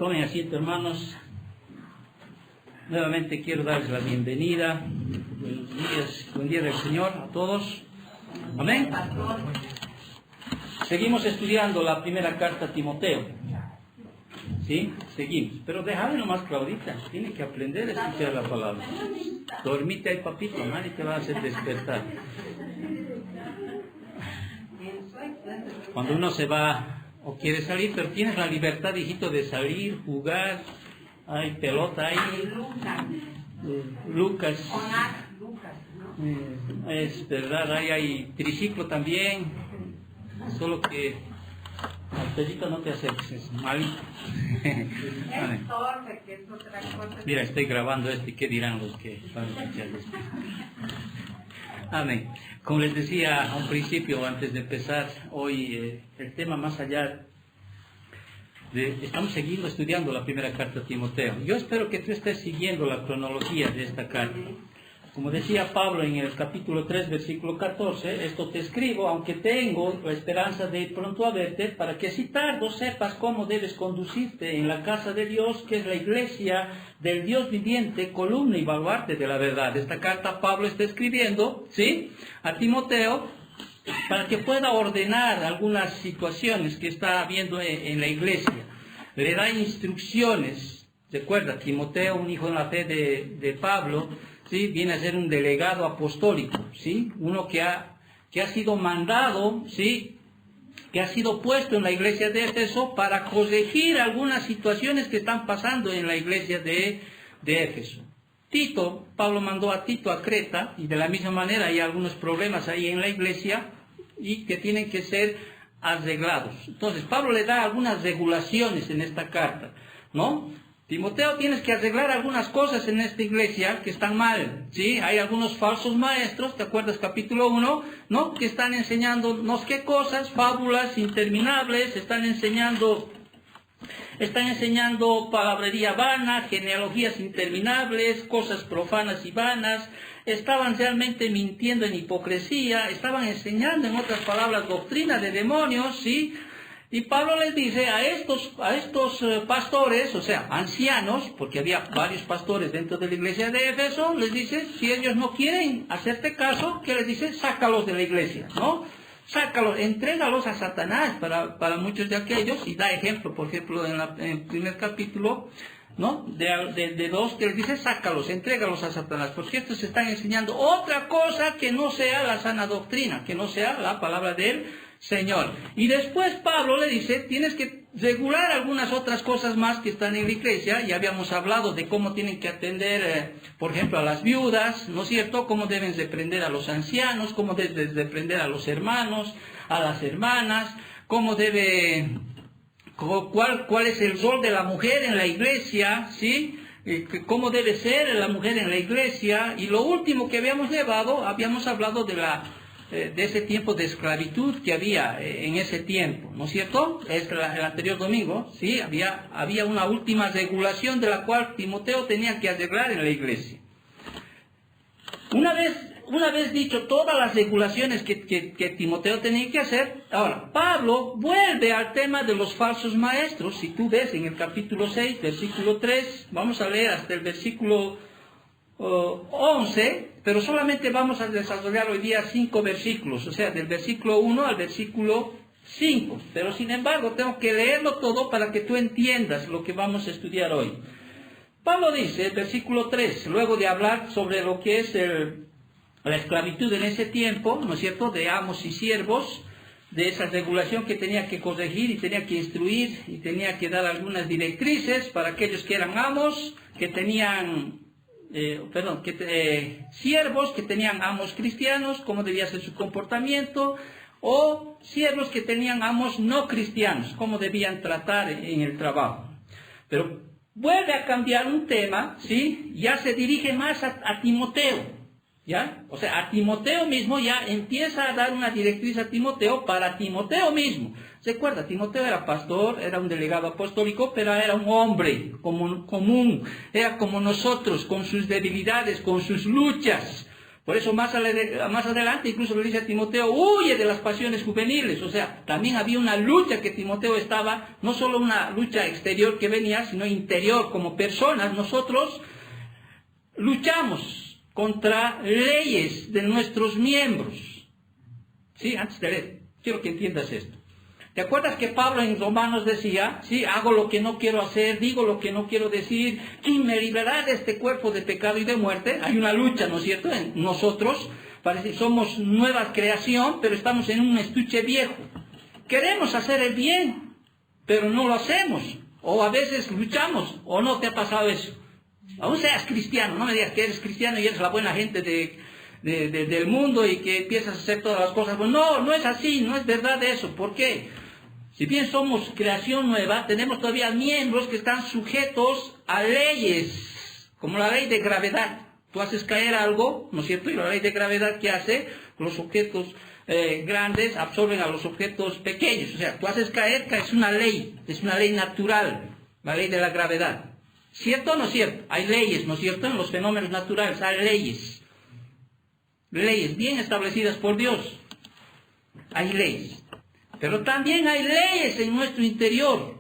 Tomen asiento, hermanos. Nuevamente quiero darles la bienvenida. Buenos días, buen día del Señor a todos. Amén. Seguimos estudiando la primera carta a Timoteo. ¿Sí? Seguimos. Pero déjame nomás, Claudita. Tiene que aprender a escuchar la palabra. Dormite ahí, papito. Nadie te va a hacer despertar. Cuando uno se va o quiere salir, pero tienes la libertad, hijito, de salir, jugar. Hay pelota ahí. Lucas. Es verdad, ahí hay triciclo también. Solo que al perrito no te acerques, es malito. Mira, estoy grabando esto y qué dirán los que van a escuchar esto. Amén. Como les decía a un principio, antes de empezar, hoy el tema más allá estamos siguiendo estudiando la primera carta a Timoteo. Yo espero que tú estés siguiendo la cronología de esta carta. Como decía Pablo en el capítulo 3, versículo 14, esto te escribo, aunque tengo la esperanza de ir pronto a verte, para que si tardo sepas cómo debes conducirte en la casa de Dios, que es la iglesia del Dios viviente, columna y baluarte de la verdad. Esta carta Pablo está escribiendo, ¿sí?, a Timoteo, para que pueda ordenar algunas situaciones que está habiendo en la iglesia. Le da instrucciones. Recuerda, Timoteo, un hijo de la fe de Pablo, ¿sí?, viene a ser un delegado apostólico, ¿sí?, uno que ha sido mandado, ¿sí?, que ha sido puesto en la iglesia de Éfeso para corregir algunas situaciones que están pasando en la iglesia de Éfeso. Tito, Pablo mandó a Tito a Creta, y de la misma manera hay algunos problemas ahí en la iglesia y que tienen que ser arreglados. Entonces, Pablo le da algunas regulaciones en esta carta, ¿no? Timoteo, tienes que arreglar algunas cosas en esta iglesia que están mal, ¿sí? Hay algunos falsos maestros, ¿te acuerdas? Capítulo 1, ¿no?, que están enseñándonos qué cosas, fábulas interminables, están enseñando palabrería vana, genealogías interminables, cosas profanas y vanas. Estaban realmente mintiendo en hipocresía, estaban enseñando, en otras palabras, doctrina de demonios, ¿sí? Y Pablo les dice a estos pastores, o sea, ancianos, porque había varios pastores dentro de la iglesia de Éfeso, les dice, si ellos no quieren hacerte caso, ¿qué les dice? Sácalos de la iglesia, ¿no? Sácalos, entrégalos a Satanás para muchos de aquellos, y da ejemplo, por ejemplo, en el primer capítulo, ¿no?, de dos, que les dice, sácalos, entrégalos a Satanás, porque estos están enseñando otra cosa que no sea la sana doctrina, que no sea la palabra del Señor. Y después Pablo le dice, tienes que regular algunas otras cosas más que están en la iglesia. Ya habíamos hablado de cómo tienen que atender, por ejemplo, a las viudas, ¿no es cierto?, cómo deben reprender a los ancianos, cómo deben reprender a los hermanos, a las hermanas, cuál es el rol de la mujer en la iglesia, ¿sí?, cómo debe ser la mujer en la iglesia. Y lo último que habíamos hablado de ese tiempo de esclavitud que había en ese tiempo, ¿no es cierto? El anterior domingo, ¿sí?, había una última regulación de la cual Timoteo tenía que arreglar en la iglesia. Una vez dicho todas las regulaciones que Timoteo tenía que hacer, ahora Pablo vuelve al tema de los falsos maestros. Si tú ves en el capítulo 6, versículo 3, vamos a leer hasta el versículo 11, pero solamente vamos a desarrollar hoy día 5 versículos, o sea, del versículo 1 al versículo 5, pero sin embargo tengo que leerlo todo para que tú entiendas lo que vamos a estudiar hoy. Pablo dice, versículo 3, luego de hablar sobre lo que es la esclavitud en ese tiempo, ¿no es cierto?, de amos y siervos, de esa regulación que tenía que corregir y tenía que instruir y tenía que dar algunas directrices para aquellos que eran amos, que tenían siervos que tenían amos cristianos, cómo debía ser su comportamiento, o siervos que tenían amos no cristianos, cómo debían tratar en el trabajo. Pero vuelve a cambiar un tema, ¿sí? Ya se dirige más a Timoteo, ¿ya? O sea, a Timoteo mismo ya empieza a dar una directriz a Timoteo para Timoteo mismo. Recuerda, Timoteo era pastor, era un delegado apostólico, pero era un hombre común, era como nosotros, con sus debilidades, con sus luchas, Por eso más adelante incluso le dice a Timoteo, huye de las pasiones juveniles. O sea, también había una lucha que Timoteo estaba, no solo una lucha exterior que venía, sino interior. Como personas, nosotros luchamos contra leyes de nuestros miembros. Sí, antes de leer, quiero que entiendas esto. ¿Te acuerdas que Pablo en Romanos decía, sí, hago lo que no quiero hacer, digo lo que no quiero decir, ¿quién me librará de este cuerpo de pecado y de muerte? Hay una lucha, ¿no es cierto?, en nosotros, parece que somos nueva creación, pero estamos en un estuche viejo. Queremos hacer el bien, pero no lo hacemos, o a veces luchamos, ¿o no te ha pasado eso? Aún seas cristiano, no me digas que eres cristiano y eres la buena gente del mundo y que empiezas a hacer todas las cosas. Pues no, no es así, no es verdad eso. ¿Por qué? Si bien somos creación nueva, tenemos todavía miembros que están sujetos a leyes, como la ley de gravedad. Tú haces caer algo, ¿no es cierto? Y la ley de gravedad, ¿qué hace? Los objetos grandes absorben a los objetos pequeños. O sea, tú haces caer, es una ley natural, la ley de la gravedad. ¿Cierto o no es cierto? Hay leyes, ¿no es cierto? En los fenómenos naturales hay leyes. Leyes bien establecidas por Dios. Hay leyes. Pero también hay leyes en nuestro interior.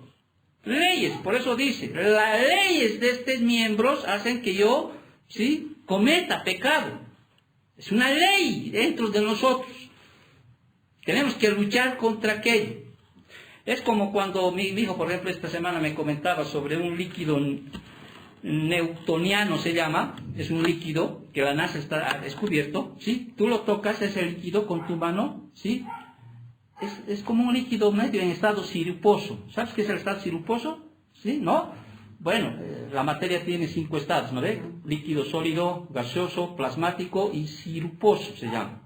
Leyes, por eso dice, las leyes de estos miembros hacen que yo, ¿sí?, cometa pecado. Es una ley dentro de nosotros. Tenemos que luchar contra aquello. Es como cuando mi hijo, por ejemplo, esta semana me comentaba sobre un líquido newtoniano, se llama. Es un líquido que la NASA está descubierto, ¿sí? Tú lo tocas, ese líquido, con tu mano, ¿sí? Es como un líquido medio en estado siruposo. ¿Sabes qué es el estado siruposo? ¿Sí? ¿No? Bueno, la materia tiene 5 estados, ¿no ves? Líquido, sólido, gaseoso, plasmático y siruposo se llama.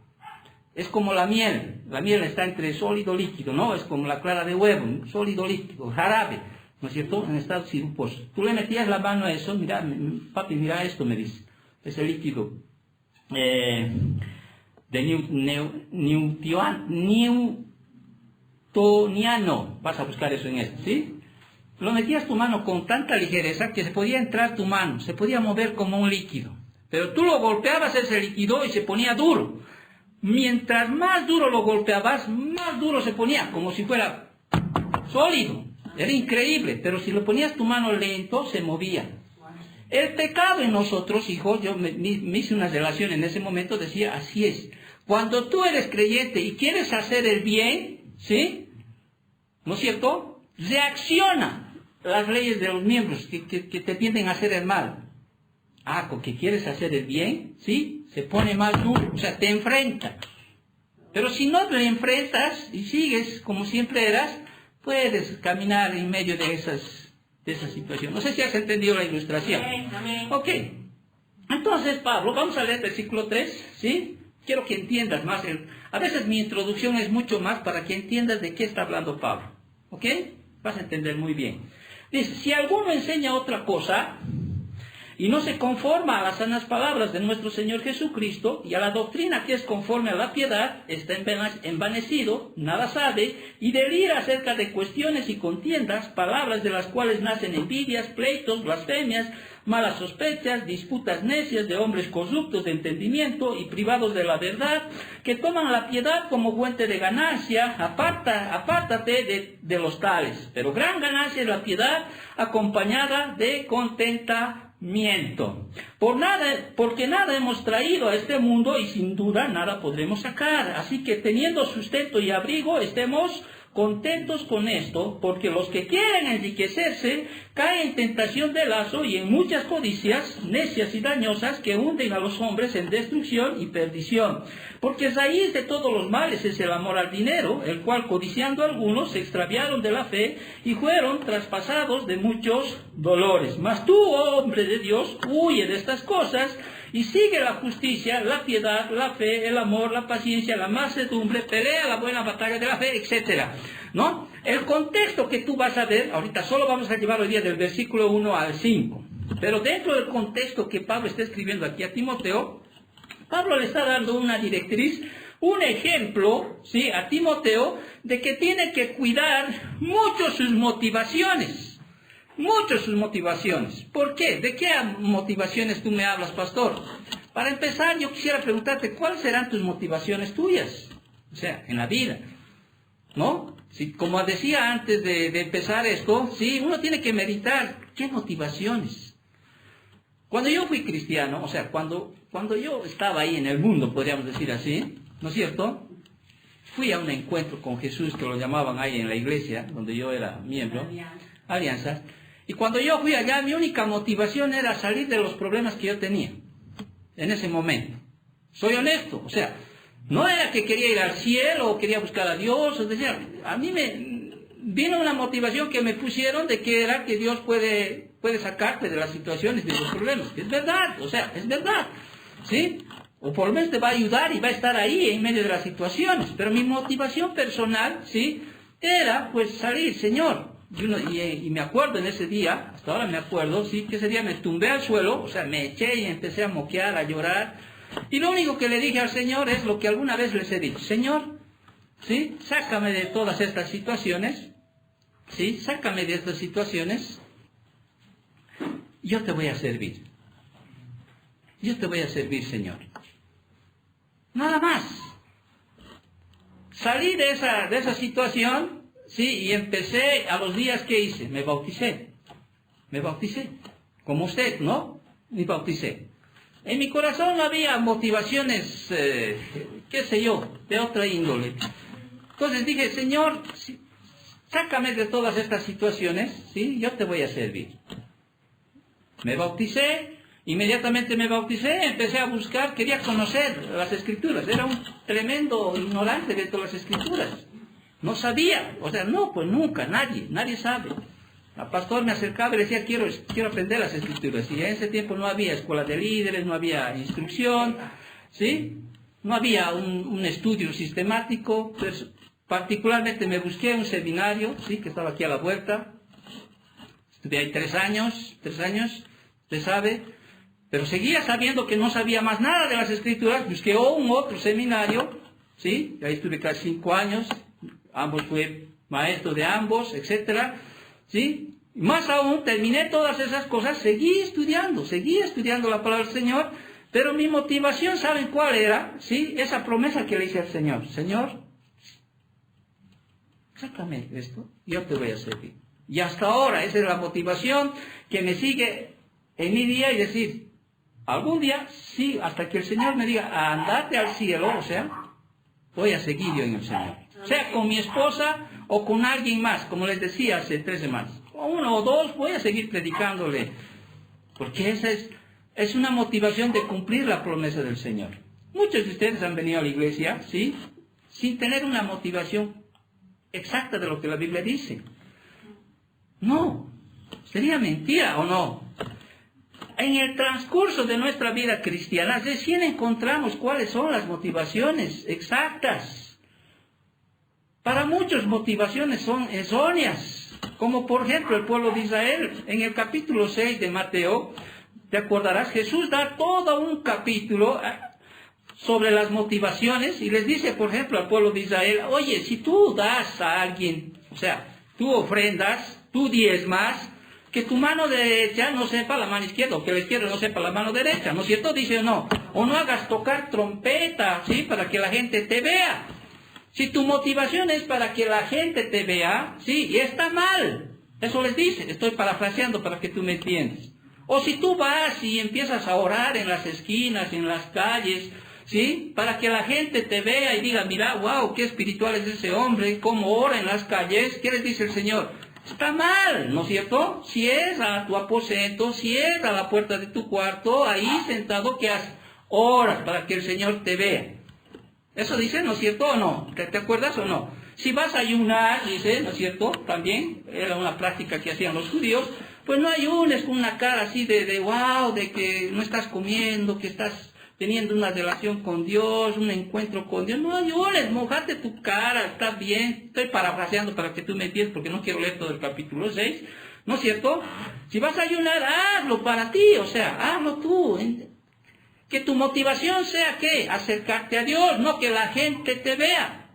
Es como la miel. La miel está entre sólido y líquido, ¿no? Es como la clara de huevo, sólido, líquido, jarabe, ¿no es cierto? En estado siruposo. Tú le metías la mano a eso, mira, papi, mira esto, me dice. Es el líquido de newtoniano. Vas a buscar eso en esto, ¿sí? Lo metías tu mano con tanta ligereza que se podía entrar tu mano, se podía mover como un líquido. Pero tú lo golpeabas ese líquido y se ponía duro. Mientras más duro lo golpeabas, más duro se ponía, como si fuera sólido. Era increíble, pero si lo ponías tu mano lento, se movía. El pecado en nosotros, hijos, yo me hice una relación en ese momento, decía, así es. Cuando tú eres creyente y quieres hacer el bien, ¿sí?, ¿no es cierto?, reacciona las leyes de los miembros que te tienden a hacer el mal. Ah, porque quieres hacer el bien, ¿sí?, se pone más duro, o sea, te enfrenta. Pero si no te enfrentas y sigues como siempre eras, puedes caminar en medio de esa situación. No sé si has entendido la ilustración. Amén. Ok. Entonces, Pablo, vamos a leer el versículo 3, ¿sí? Quiero que entiendas más. A veces mi introducción es mucho más para que entiendas de qué está hablando Pablo. ¿Ok? Vas a entender muy bien. Dice, si alguno enseña otra cosa y no se conforma a las sanas palabras de nuestro Señor Jesucristo y a la doctrina que es conforme a la piedad, está envanecido, nada sabe, y delira acerca de cuestiones y contiendas, palabras de las cuales nacen envidias, pleitos, blasfemias, malas sospechas, disputas necias de hombres corruptos de entendimiento y privados de la verdad, que toman la piedad como fuente de ganancia. Apártate de los tales. Pero gran ganancia es la piedad acompañada de contentamiento. Porque nada hemos traído a este mundo y sin duda nada podremos sacar. Así que teniendo sustento y abrigo, estemos contentos con esto, porque los que quieren enriquecerse caen en tentación de lazo y en muchas codicias necias y dañosas que hunden a los hombres en destrucción y perdición. Porque raíz de todos los males es el amor al dinero, el cual codiciando algunos se extraviaron de la fe y fueron traspasados de muchos dolores. Mas tú, oh hombre de Dios, huye de estas cosas y sigue la justicia, la piedad, la fe, el amor, la paciencia, la mansedumbre, pelea la buena batalla de la fe, etc. ¿No? El contexto que tú vas a ver, ahorita solo vamos a llevar hoy día del versículo 1 al 5, pero dentro del contexto que Pablo está escribiendo aquí a Timoteo, Pablo le está dando una directriz, un ejemplo, ¿sí?, a Timoteo, de que tiene que cuidar mucho sus motivaciones. Mucho sus motivaciones. ¿Por qué? ¿De qué motivaciones tú me hablas, pastor? Para empezar, yo quisiera preguntarte, ¿cuáles serán tus motivaciones tuyas? O sea, en la vida, ¿no? Si, como decía antes de empezar esto, sí, uno tiene que meditar, ¿qué motivaciones? Cuando yo fui cristiano, o sea, cuando yo estaba ahí en el mundo, podríamos decir así, ¿no es cierto? Fui a un encuentro con Jesús, que lo llamaban ahí en la iglesia, donde yo era miembro, Alianza. Y cuando yo fui allá, mi única motivación era salir de los problemas que yo tenía en ese momento. Soy honesto, o sea, no era que quería ir al cielo o quería buscar a Dios, o decía, a mí me vino una motivación que me pusieron de que era que Dios puede sacarte de las situaciones, de los problemas. Es verdad, o sea, es verdad, ¿sí? O por lo menos te va a ayudar y va a estar ahí en medio de las situaciones. Pero mi motivación personal, ¿sí? Era pues salir, Señor. Y me acuerdo en ese día, hasta ahora me acuerdo, sí, que ese día me tumbé al suelo, o sea, me eché y empecé a moquear, a llorar. Y lo único que le dije al Señor es lo que alguna vez les he dicho. Señor, ¿sí? Sácame de todas estas situaciones, ¿sí? Sácame de estas situaciones. Yo te voy a servir. Yo te voy a servir, Señor. Nada más. Salí de esa situación, sí, y empecé a los días que hice. Me bauticé. Como usted, ¿no? Me bauticé. En mi corazón no había motivaciones, qué sé yo, de otra índole. Entonces dije, Señor, sácame de todas estas situaciones, sí, yo te voy a servir. Me bauticé. Inmediatamente me bauticé, empecé a buscar, quería conocer las Escrituras. Era un tremendo ignorante de todas las Escrituras. No sabía, o sea, no, pues nunca, nadie sabe. El pastor me acercaba y decía, quiero aprender las Escrituras. Y en ese tiempo no había escuela de líderes, no había instrucción, ¿sí? No había un estudio sistemático. Pues, particularmente me busqué un seminario, ¿sí? Que estaba aquí a la vuelta. Estuve ahí 3 años, usted sabe. Pero seguía sabiendo que no sabía más nada de las Escrituras. Busqué un otro seminario, ¿sí? Ahí estuve casi 5 años. Ambos fui maestro de ambos, etcétera, ¿sí? Más aún, terminé todas esas cosas, seguí estudiando la palabra del Señor, pero mi motivación, ¿saben cuál era? ¿Sí? Esa promesa que le hice al Señor. Señor, sácame esto, yo te voy a servir. Y hasta ahora, esa es la motivación que me sigue en mi día y decir, algún día, sí, hasta que el Señor me diga, andate al cielo, o sea, voy a seguir yo en el Señor. Sea con mi esposa o con alguien más, como les decía hace 3 semanas. O 1 o 2, voy a seguir predicándole. Porque esa es una motivación de cumplir la promesa del Señor. Muchos de ustedes han venido a la iglesia, ¿sí? Sin tener una motivación exacta de lo que la Biblia dice. No, sería mentira, ¿o no? En el transcurso de nuestra vida cristiana, recién encontramos cuáles son las motivaciones exactas. Para muchos motivaciones son erróneas, como por ejemplo el pueblo de Israel. En el capítulo 6 de Mateo, te acordarás, Jesús da todo un capítulo sobre las motivaciones y les dice, por ejemplo, al pueblo de Israel, oye, si tú das a alguien, o sea, tú ofrendas, tú diezmas, que tu mano derecha no sepa la mano izquierda, o que la izquierda no sepa la mano derecha, ¿no es cierto? Dice, no, o no hagas tocar trompeta, ¿sí? Para que la gente te vea. Si tu motivación es para que la gente te vea, sí, y está mal. Eso les dice, estoy parafraseando para que tú me entiendas. O si tú vas y empiezas a orar en las esquinas, en las calles, sí, para que la gente te vea y diga, mira, wow, qué espiritual es ese hombre, cómo ora en las calles, ¿qué les dice el Señor? Está mal, ¿no es cierto? Si es a tu aposento, si es a la puerta de tu cuarto, ahí sentado, que haces? Oras para que el Señor te vea. Eso dice, ¿no es cierto o no? ¿Te acuerdas o no? Si vas a ayunar, dice, ¿no es cierto? También era una práctica que hacían los judíos. Pues no ayunes con una cara así de wow, de que no estás comiendo, que estás teniendo una relación con Dios, un encuentro con Dios. No ayunes, mojate tu cara, está bien. Estoy parafraseando para que tú me entiendas porque no quiero leer todo el capítulo 6. ¿No es cierto? Si vas a ayunar, hazlo para ti, o sea, hazlo tú. Que tu motivación sea, ¿qué? Acercarte a Dios, no que la gente te vea.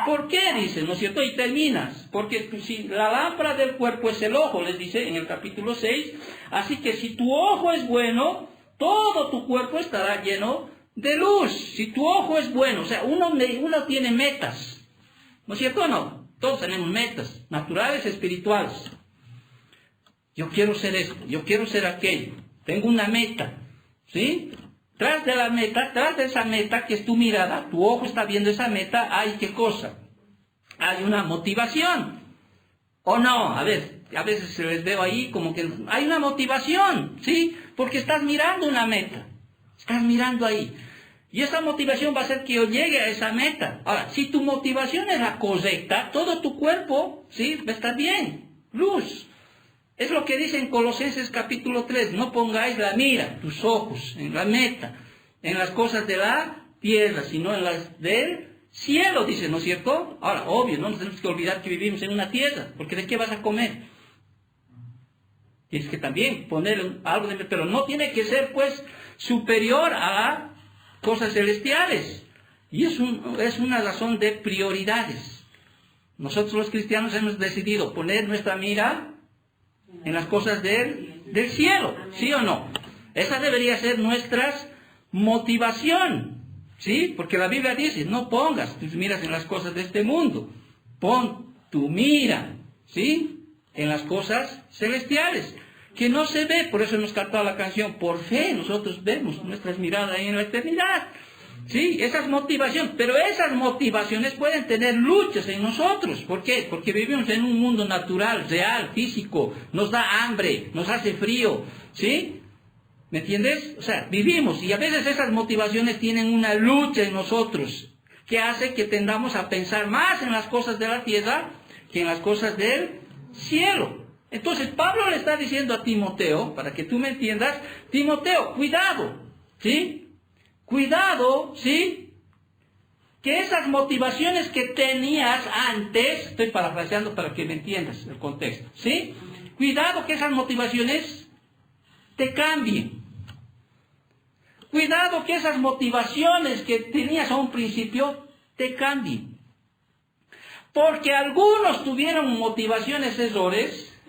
¿Por qué? Dice, ¿no es cierto? Y terminas. Porque si la lámpara del cuerpo es el ojo, les dice en el capítulo 6. Así que si tu ojo es bueno, todo tu cuerpo estará lleno de luz. Si tu ojo es bueno, o sea, uno tiene metas, ¿no es cierto o no? Todos tenemos metas, naturales, espirituales. Yo quiero ser esto, yo quiero ser aquello, tengo una meta, ¿sí? Tras de esa meta que es tu mirada, tu ojo está viendo esa meta, hay ¿qué cosa? Hay una motivación, ¿o no? A veces se les veo ahí como que hay una motivación, ¿sí? Porque estás mirando una meta, estás mirando ahí. Y esa motivación va a hacer que yo llegue a esa meta. Ahora, si tu motivación es la correcta, todo tu cuerpo, ¿sí? Va a estar bien, luz. Es lo que dice en Colosenses capítulo 3, no pongáis la mira, tus ojos, en la meta, en las cosas de la tierra, sino en las del cielo, dice, ¿no es cierto? Ahora, obvio, no nos tenemos que olvidar que vivimos en una tierra, porque ¿de qué vas a comer? Tienes que también poner algo de... Pero no tiene que ser, pues, superior a cosas celestiales. Y es una razón de prioridades. Nosotros los cristianos hemos decidido poner nuestra mira en las cosas del cielo, ¿sí o no? Esa debería ser nuestra motivación, ¿sí? Porque la Biblia dice, no pongas tus miras en las cosas de este mundo, pon tu mira, ¿sí? En las cosas celestiales, que no se ve. Por eso hemos cantado la canción, por fe nosotros vemos nuestras miradas ahí en la eternidad, ¿sí? Esas motivaciones, pero esas motivaciones pueden tener luchas en nosotros. ¿Por qué? Porque vivimos en un mundo natural, real, físico, nos da hambre, nos hace frío, ¿sí? ¿Me entiendes? O sea, vivimos y a veces esas motivaciones tienen una lucha en nosotros que hace que tendamos a pensar más en las cosas de la tierra que en las cosas del cielo. Entonces Pablo le está diciendo a Timoteo, para que tú me entiendas, Timoteo, cuidado, ¿sí? Cuidado, ¿sí? Que esas motivaciones que tenías antes, estoy parafraseando para que me entiendas el contexto, ¿sí? Cuidado que esas motivaciones te cambien. Cuidado que esas motivaciones que tenías a un principio te cambien. Porque algunos tuvieron motivaciones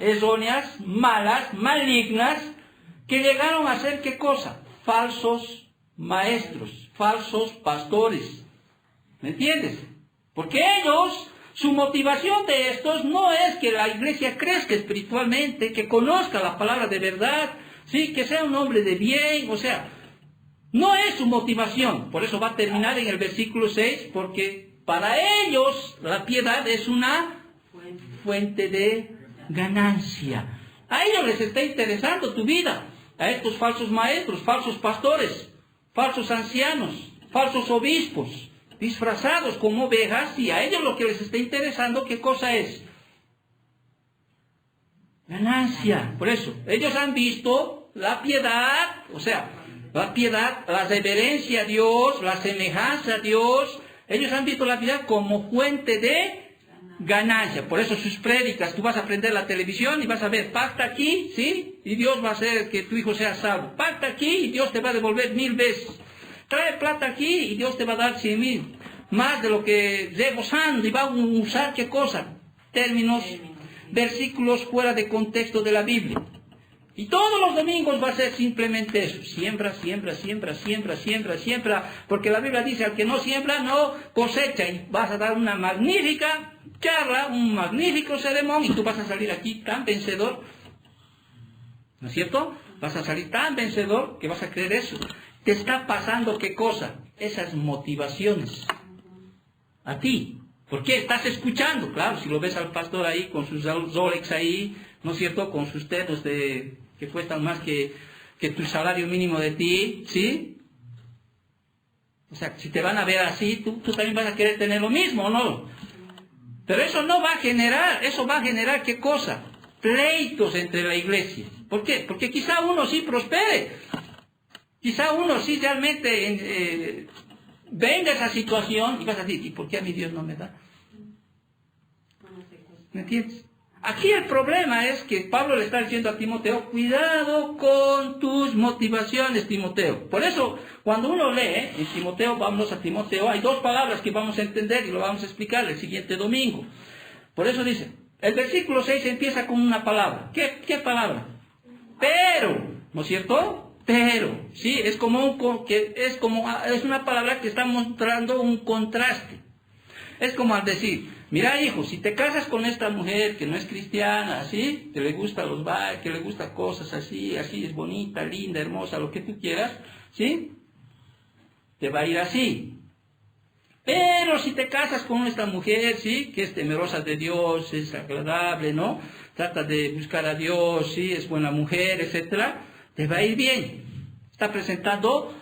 erróneas, malas, malignas, que llegaron a ser ¿qué cosa? Falsos maestros, falsos pastores. ¿Me entiendes? Porque ellos, su motivación de estos no es que la iglesia crezca espiritualmente, que conozca la palabra de verdad, sí, que sea un hombre de bien, o sea, no es su motivación. Por eso va a terminar en el versículo 6, porque para ellos la piedad es una fuente de ganancia. A ellos les está interesando tu vida, a estos falsos maestros, falsos pastores, falsos ancianos, falsos obispos, disfrazados como ovejas, y a ellos lo que les está interesando, ¿qué cosa es? Ganancia. Por eso, ellos han visto la piedad, o sea, la piedad, la reverencia a Dios, la semejanza a Dios, ellos han visto la piedad como fuente de ganancia. Por eso sus prédicas, tú vas a prender la televisión y vas a ver, pacta aquí, ¿sí? Y Dios va a hacer que tu hijo sea salvo. Pacta aquí y Dios te va a devolver 1000 veces. Trae plata aquí y Dios te va a dar 100,000. Más de lo que rebosando, y va a usar ¿qué cosa? Términos, versículos fuera de contexto de la Biblia. Y todos los domingos va a ser simplemente eso. Siembra, siembra, siembra, siembra, siembra, siembra. Porque la Biblia dice, al que no siembra, no cosecha. Y vas a dar una magnífica charla, un magnífico sermón, y tú vas a salir aquí tan vencedor. ¿No es cierto? Vas a salir tan vencedor que vas a creer eso. Te está pasando ¿qué cosa? Esas motivaciones. A ti. ¿Por qué? Estás escuchando. Claro, si lo ves al pastor ahí con sus Rolex ahí, ¿no es cierto? Con sus tetos que cuestan más que tu salario mínimo de ti, ¿sí? O sea, si te van a ver así, tú también vas a querer tener lo mismo, ¿no? Pero eso no va a generar, eso va a generar ¿qué cosa? Pleitos entre la iglesia. ¿Por qué? Porque quizá uno sí prospere. Quizá uno sí realmente venga a esa situación y vas a decir, ¿y por qué a mi Dios no me da? ¿Me entiendes? Aquí el problema es que Pablo le está diciendo a Timoteo, cuidado con tus motivaciones, Timoteo. Por eso, cuando uno lee en Timoteo, vamos a Timoteo, hay dos palabras que vamos a entender y lo vamos a explicar el siguiente domingo. Por eso dice, el versículo 6 empieza con una palabra. ¿Qué palabra? Pero, ¿no es cierto? pero, ¿sí? Es es una palabra que está mostrando un contraste. Es como al decir, mira hijo, si te casas con esta mujer que no es cristiana, ¿sí? Que le gusta los bailes, que le gusta cosas así, así es bonita, linda, hermosa, lo que tú quieras, ¿sí? Te va a ir así. Pero si te casas con esta mujer, ¿sí? Que es temerosa de Dios, es agradable, ¿no? Trata de buscar a Dios, ¿sí? Es buena mujer, etcétera, te va a ir bien. Está presentando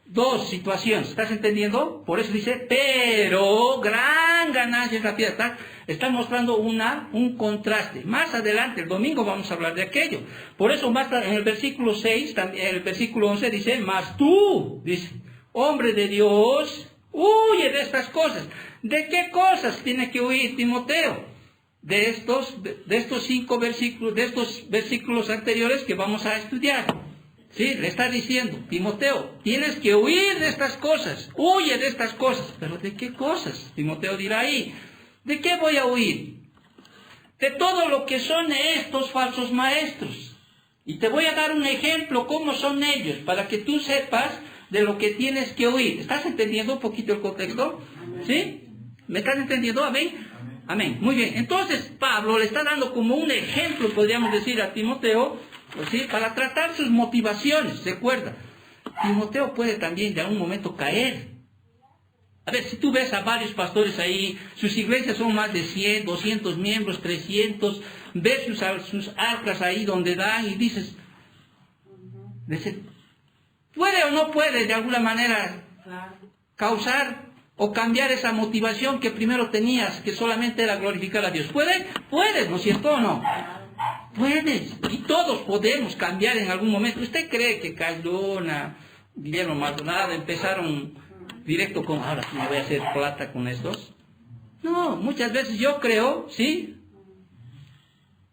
dos situaciones, ¿estás entendiendo? Por eso dice, pero gran ganancia es la piedad. Está mostrando un contraste. Más adelante, el domingo, vamos a hablar de aquello. Por eso más tarde, en el versículo 6, también, en el versículo 11 dice, mas tú, dice, hombre de Dios, huye de estas cosas. ¿De qué cosas tiene que huir Timoteo? De estos 5 versículos, de estos versículos anteriores que vamos a estudiar. Sí, le está diciendo, Timoteo, tienes que huir de estas cosas, huye de estas cosas. ¿Pero de qué cosas? Timoteo dirá ahí, ¿de qué voy a huir? De todo lo que son estos falsos maestros. Y te voy a dar un ejemplo, cómo son ellos, para que tú sepas de lo que tienes que huir. ¿Estás entendiendo un poquito el contexto? ¿Sí? ¿Me estás entendiendo? Amén. Amén. Muy bien. Entonces, Pablo le está dando como un ejemplo, podríamos decir, a Timoteo, ¿sí? Para tratar sus motivaciones. Recuerda, Timoteo puede también de algún momento caer. A ver, si tú ves a varios pastores ahí, sus iglesias son más de 100, 200 miembros, 300, ves sus arcas ahí donde dan y dices, ¿puede o no puede de alguna manera causar o cambiar esa motivación que primero tenías, que solamente era glorificar a Dios? ¿Puede? Puedes, ¿no es cierto o no? Puedes, y todos podemos cambiar en algún momento. ¿Usted cree que Cardona, Guillermo Maldonado empezaron directo con, ahora sí me voy a hacer plata con estos? No, muchas veces yo creo, ¿sí?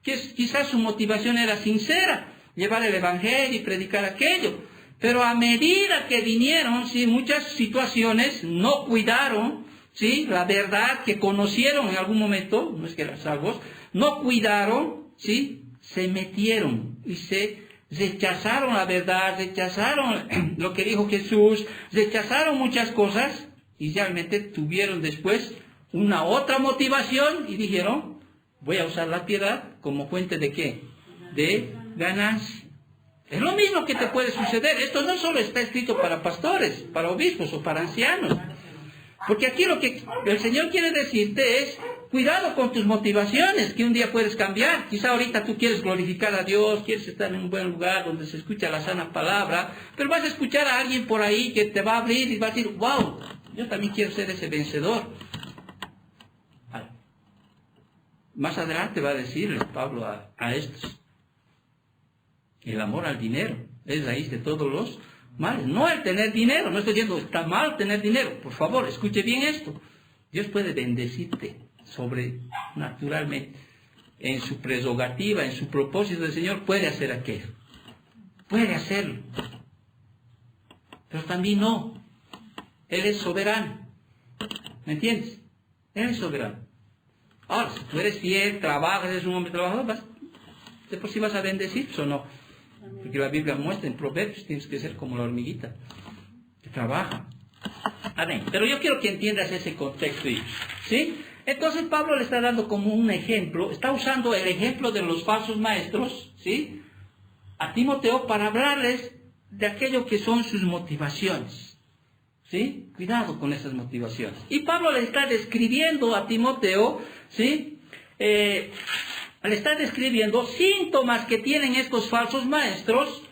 Que quizás su motivación era sincera, llevar el evangelio y predicar aquello. Pero a medida que vinieron, ¿sí? Muchas situaciones no cuidaron, ¿sí? La verdad que conocieron en algún momento, no es que eran salvos, no cuidaron, ¿sí? Se metieron y se rechazaron la verdad, rechazaron lo que dijo Jesús, rechazaron muchas cosas y realmente tuvieron después una otra motivación y dijeron, voy a usar la piedad como fuente de ¿qué? De ganancia. Es lo mismo que te puede suceder. Esto no solo está escrito para pastores, para obispos o para ancianos. Porque aquí lo que el Señor quiere decirte es, cuidado con tus motivaciones, que un día puedes cambiar. Quizá ahorita tú quieres glorificar a Dios, quieres estar en un buen lugar donde se escucha la sana palabra, pero vas a escuchar a alguien por ahí que te va a abrir y va a decir, wow, yo también quiero ser ese vencedor. Más adelante va a decirle Pablo a estos, el amor al dinero es raíz de todos los males. No el tener dinero, no estoy diciendo está mal tener dinero. Por favor, escuche bien esto. Dios puede bendecirte sobrenaturalmente. En su prerrogativa, en su propósito, del Señor puede hacer aquello. Puede hacerlo. Pero también no. Él es soberano. ¿Me entiendes? Él es soberano. Ahora, si tú eres fiel, trabajas, eres un hombre trabajador, de por sí vas a bendecir o no. Porque la Biblia muestra en Proverbios, tienes que ser como la hormiguita, que trabaja. Amén. Pero yo quiero que entiendas ese contexto, ¿sí? Entonces Pablo le está dando como un ejemplo, está usando el ejemplo de los falsos maestros, ¿sí? A Timoteo para hablarles de aquello que son sus motivaciones, ¿sí? Cuidado con esas motivaciones. Y Pablo le está describiendo a Timoteo, ¿sí? Le está describiendo síntomas que tienen estos falsos maestros,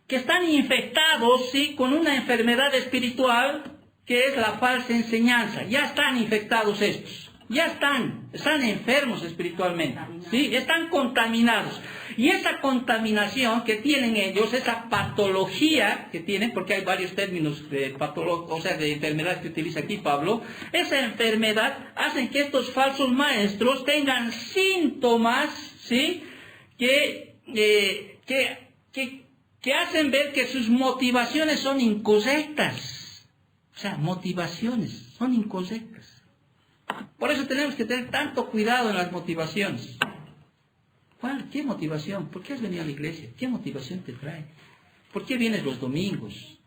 que están infectados, ¿sí? Con una enfermedad espiritual que es la falsa enseñanza. Ya están infectados estos, ya están enfermos espiritualmente, ¿sí? Están contaminados. Y esa contaminación que tienen ellos, esa patología que tienen, porque hay varios términos de de enfermedad que utiliza aquí Pablo, esa enfermedad hace que estos falsos maestros tengan síntomas, ¿sí? Que hacen ver que sus motivaciones son incorrectas. O sea, motivaciones son incorrectas. Por eso tenemos que tener tanto cuidado en las motivaciones. ¿Cuál? ¿Qué motivación? ¿Por qué has venido a la iglesia? ¿Qué motivación te trae? ¿Por qué vienes los domingos?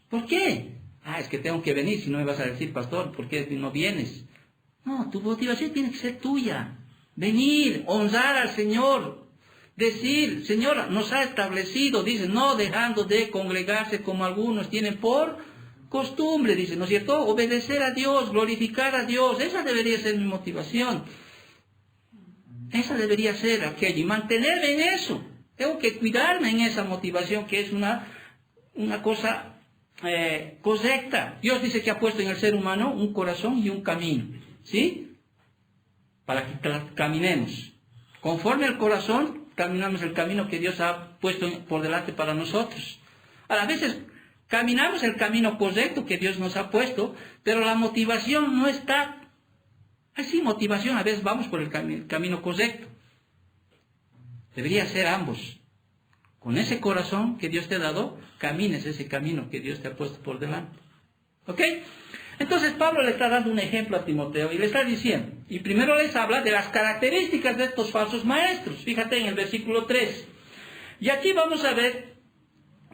¿Por qué? Ah, es que tengo que venir, si no me vas a decir, pastor, ¿por qué no vienes? No, tu motivación tiene que ser tuya. Venir, honrar al Señor, decir, Señor nos ha establecido, dice, no dejando de congregarse como algunos tienen por costumbre, dice, ¿no es cierto? Obedecer a Dios, glorificar a Dios, esa debería ser mi motivación. Esa debería ser aquello, y mantenerme en eso. Tengo que cuidarme en esa motivación, que es una cosa correcta. Dios dice que ha puesto en el ser humano un corazón y un camino, ¿sí? Para que caminemos. Conforme al corazón, caminamos el camino que Dios ha puesto por delante para nosotros. A veces caminamos el camino correcto que Dios nos ha puesto, pero la motivación no está. Así motivación, a veces vamos por el camino correcto. Debería ser ambos. Con ese corazón que Dios te ha dado, camines ese camino que Dios te ha puesto por delante. ¿Ok? Entonces Pablo le está dando un ejemplo a Timoteo y le está diciendo, y primero les habla de las características de estos falsos maestros. Fíjate en el versículo 3. Y aquí vamos a ver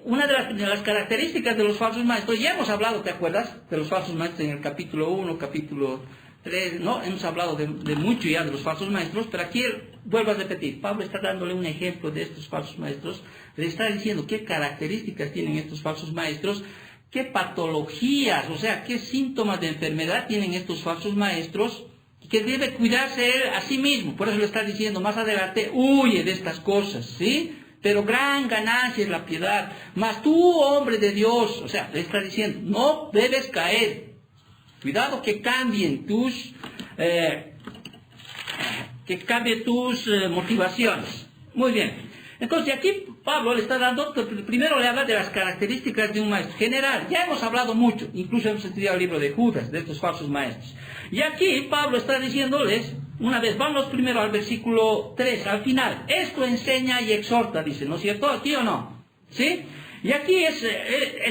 una de las características de los falsos maestros. Ya hemos hablado, ¿te acuerdas? De los falsos maestros en el capítulo 1, capítulo 3, ¿no? Hemos hablado de mucho ya de los falsos maestros, pero aquí vuelvo a repetir, Pablo está dándole un ejemplo de estos falsos maestros, le está diciendo qué características tienen estos falsos maestros, qué patologías, o sea, qué síntomas de enfermedad tienen estos falsos maestros, que debe cuidarse él a sí mismo. Por eso le está diciendo más adelante, huye de estas cosas, ¿sí? Pero gran ganancia es la piedad. Mas tú, hombre de Dios, o sea, le está diciendo, no debes caer. Cuidado que cambien tus motivaciones. Muy bien. Entonces aquí Pablo le está dando, primero le habla de las características de un maestro general. Ya hemos hablado mucho, incluso hemos estudiado el libro de Judas, de estos falsos maestros. Y aquí Pablo está diciéndoles, una vez, vamos primero al versículo 3, al final. Esto enseña y exhorta, dice, ¿no es cierto? ¿Aquí o no? ¿Sí? Y aquí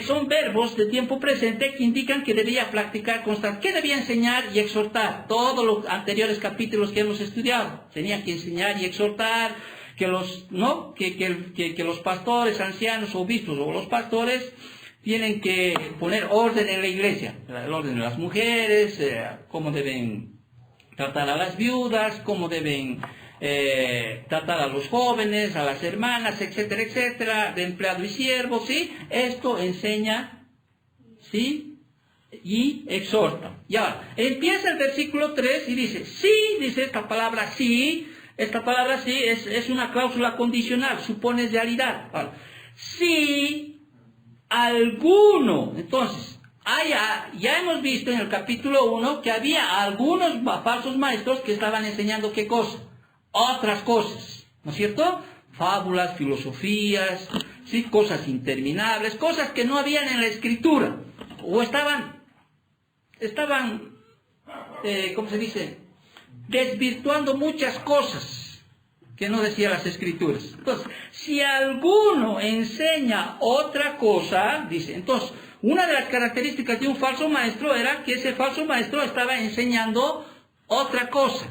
son verbos de tiempo presente que indican que debía practicar constante. ¿Qué debía enseñar y exhortar? Todos los anteriores capítulos que hemos estudiado. Tenía que enseñar y exhortar que los pastores, ancianos, obispos o los pastores tienen que poner orden en la iglesia. El orden de las mujeres, cómo deben tratar a las viudas, cómo deben tratar a los jóvenes, a las hermanas, etcétera, etcétera, de empleado y siervo, ¿sí? Esto enseña, ¿sí? Y exhorta. Y ahora, empieza el versículo 3 y dice, sí, dice esta palabra sí es una cláusula condicional, supone realidad. Ahora, si alguno, entonces, ya hemos visto en el capítulo 1 que había algunos falsos maestros que estaban enseñando ¿qué cosa? Otras cosas, ¿no es cierto? Fábulas, filosofías, ¿sí? Cosas interminables, cosas que no habían en la Escritura, o estaban, ¿cómo se dice? Desvirtuando muchas cosas que no decían las Escrituras. Entonces, si alguno enseña otra cosa, dice, entonces, una de las características de un falso maestro era que ese falso maestro estaba enseñando otra cosa.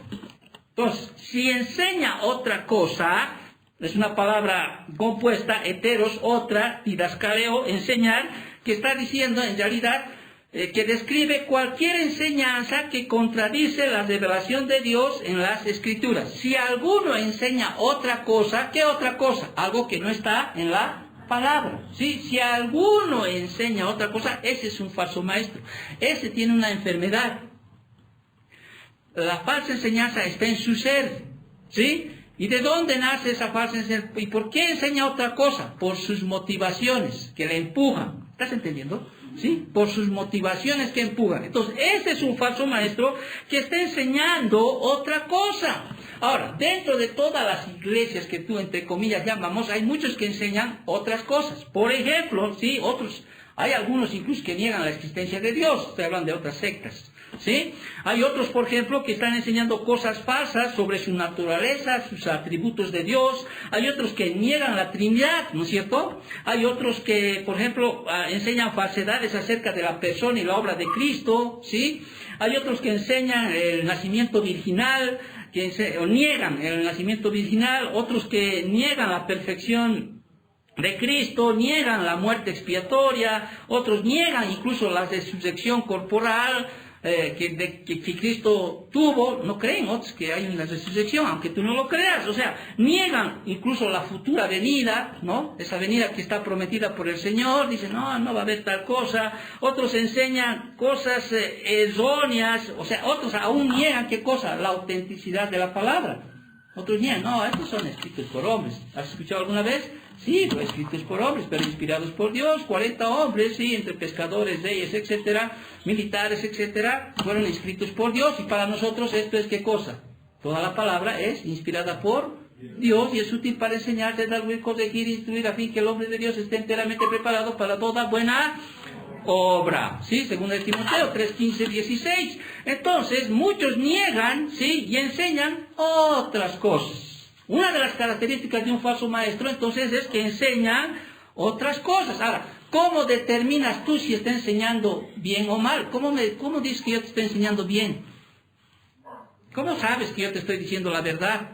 Entonces, si enseña otra cosa, es una palabra compuesta, heteros, otra, didascaleo, enseñar, que está diciendo en realidad que describe cualquier enseñanza que contradice la revelación de Dios en las Escrituras. Si alguno enseña otra cosa, ¿qué otra cosa? Algo que no está en la palabra. ¿Sí? Si alguno enseña otra cosa, ese es un falso maestro. Ese tiene una enfermedad. La falsa enseñanza está en su ser, ¿sí? ¿Y de dónde nace esa falsa enseñanza? ¿Y por qué enseña otra cosa? Por sus motivaciones que le empujan. ¿Estás entendiendo? ¿Sí? Por sus motivaciones que empujan. Entonces, ese es un falso maestro que está enseñando otra cosa. Ahora, dentro de todas las iglesias que tú, entre comillas, llamamos, hay muchos que enseñan otras cosas. Por ejemplo, ¿sí? Hay algunos incluso que niegan la existencia de Dios. Estoy hablando de otras sectas. ¿Sí? Hay otros, por ejemplo, que están enseñando cosas falsas sobre su naturaleza, sus atributos de Dios. Hay otros que niegan la Trinidad, ¿no es cierto? Hay otros que, por ejemplo, enseñan falsedades acerca de la persona y la obra de Cristo, ¿sí? Hay otros que enseñan el nacimiento virginal, o niegan el nacimiento virginal, otros que niegan la perfección de Cristo, niegan la muerte expiatoria, otros niegan incluso la resurrección corporal que Cristo tuvo. No creen otros que hay una resurrección, aunque tú no lo creas. O sea, niegan incluso la futura venida, ¿no? Esa venida que está prometida por el Señor. Dicen, no, no va a haber tal cosa. Otros enseñan cosas erróneas. O sea, otros aún niegan, ¿qué cosa? La autenticidad de la palabra. Otros niegan, no, estos son escritos por hombres. ¿Has escuchado alguna vez? Sí, fue escritos por hombres, pero inspirados por Dios. 40 hombres, sí, entre pescadores, reyes, etcétera, militares, etcétera, fueron escritos por Dios. Y para nosotros esto es ¿qué cosa? Toda la palabra es inspirada por Dios y es útil para enseñar, redarguir, corregir, instruir, a fin que el hombre de Dios esté enteramente preparado para toda buena obra. ¿Sí? Según el Timoteo 3, 15, 16. Entonces, muchos niegan, ¿sí? Y enseñan otras cosas. Una de las características de un falso maestro, entonces, es que enseña otras cosas. Ahora, ¿cómo determinas tú si está enseñando bien o mal? ¿Cómo dices que yo te estoy enseñando bien? ¿Cómo sabes que yo te estoy diciendo la verdad?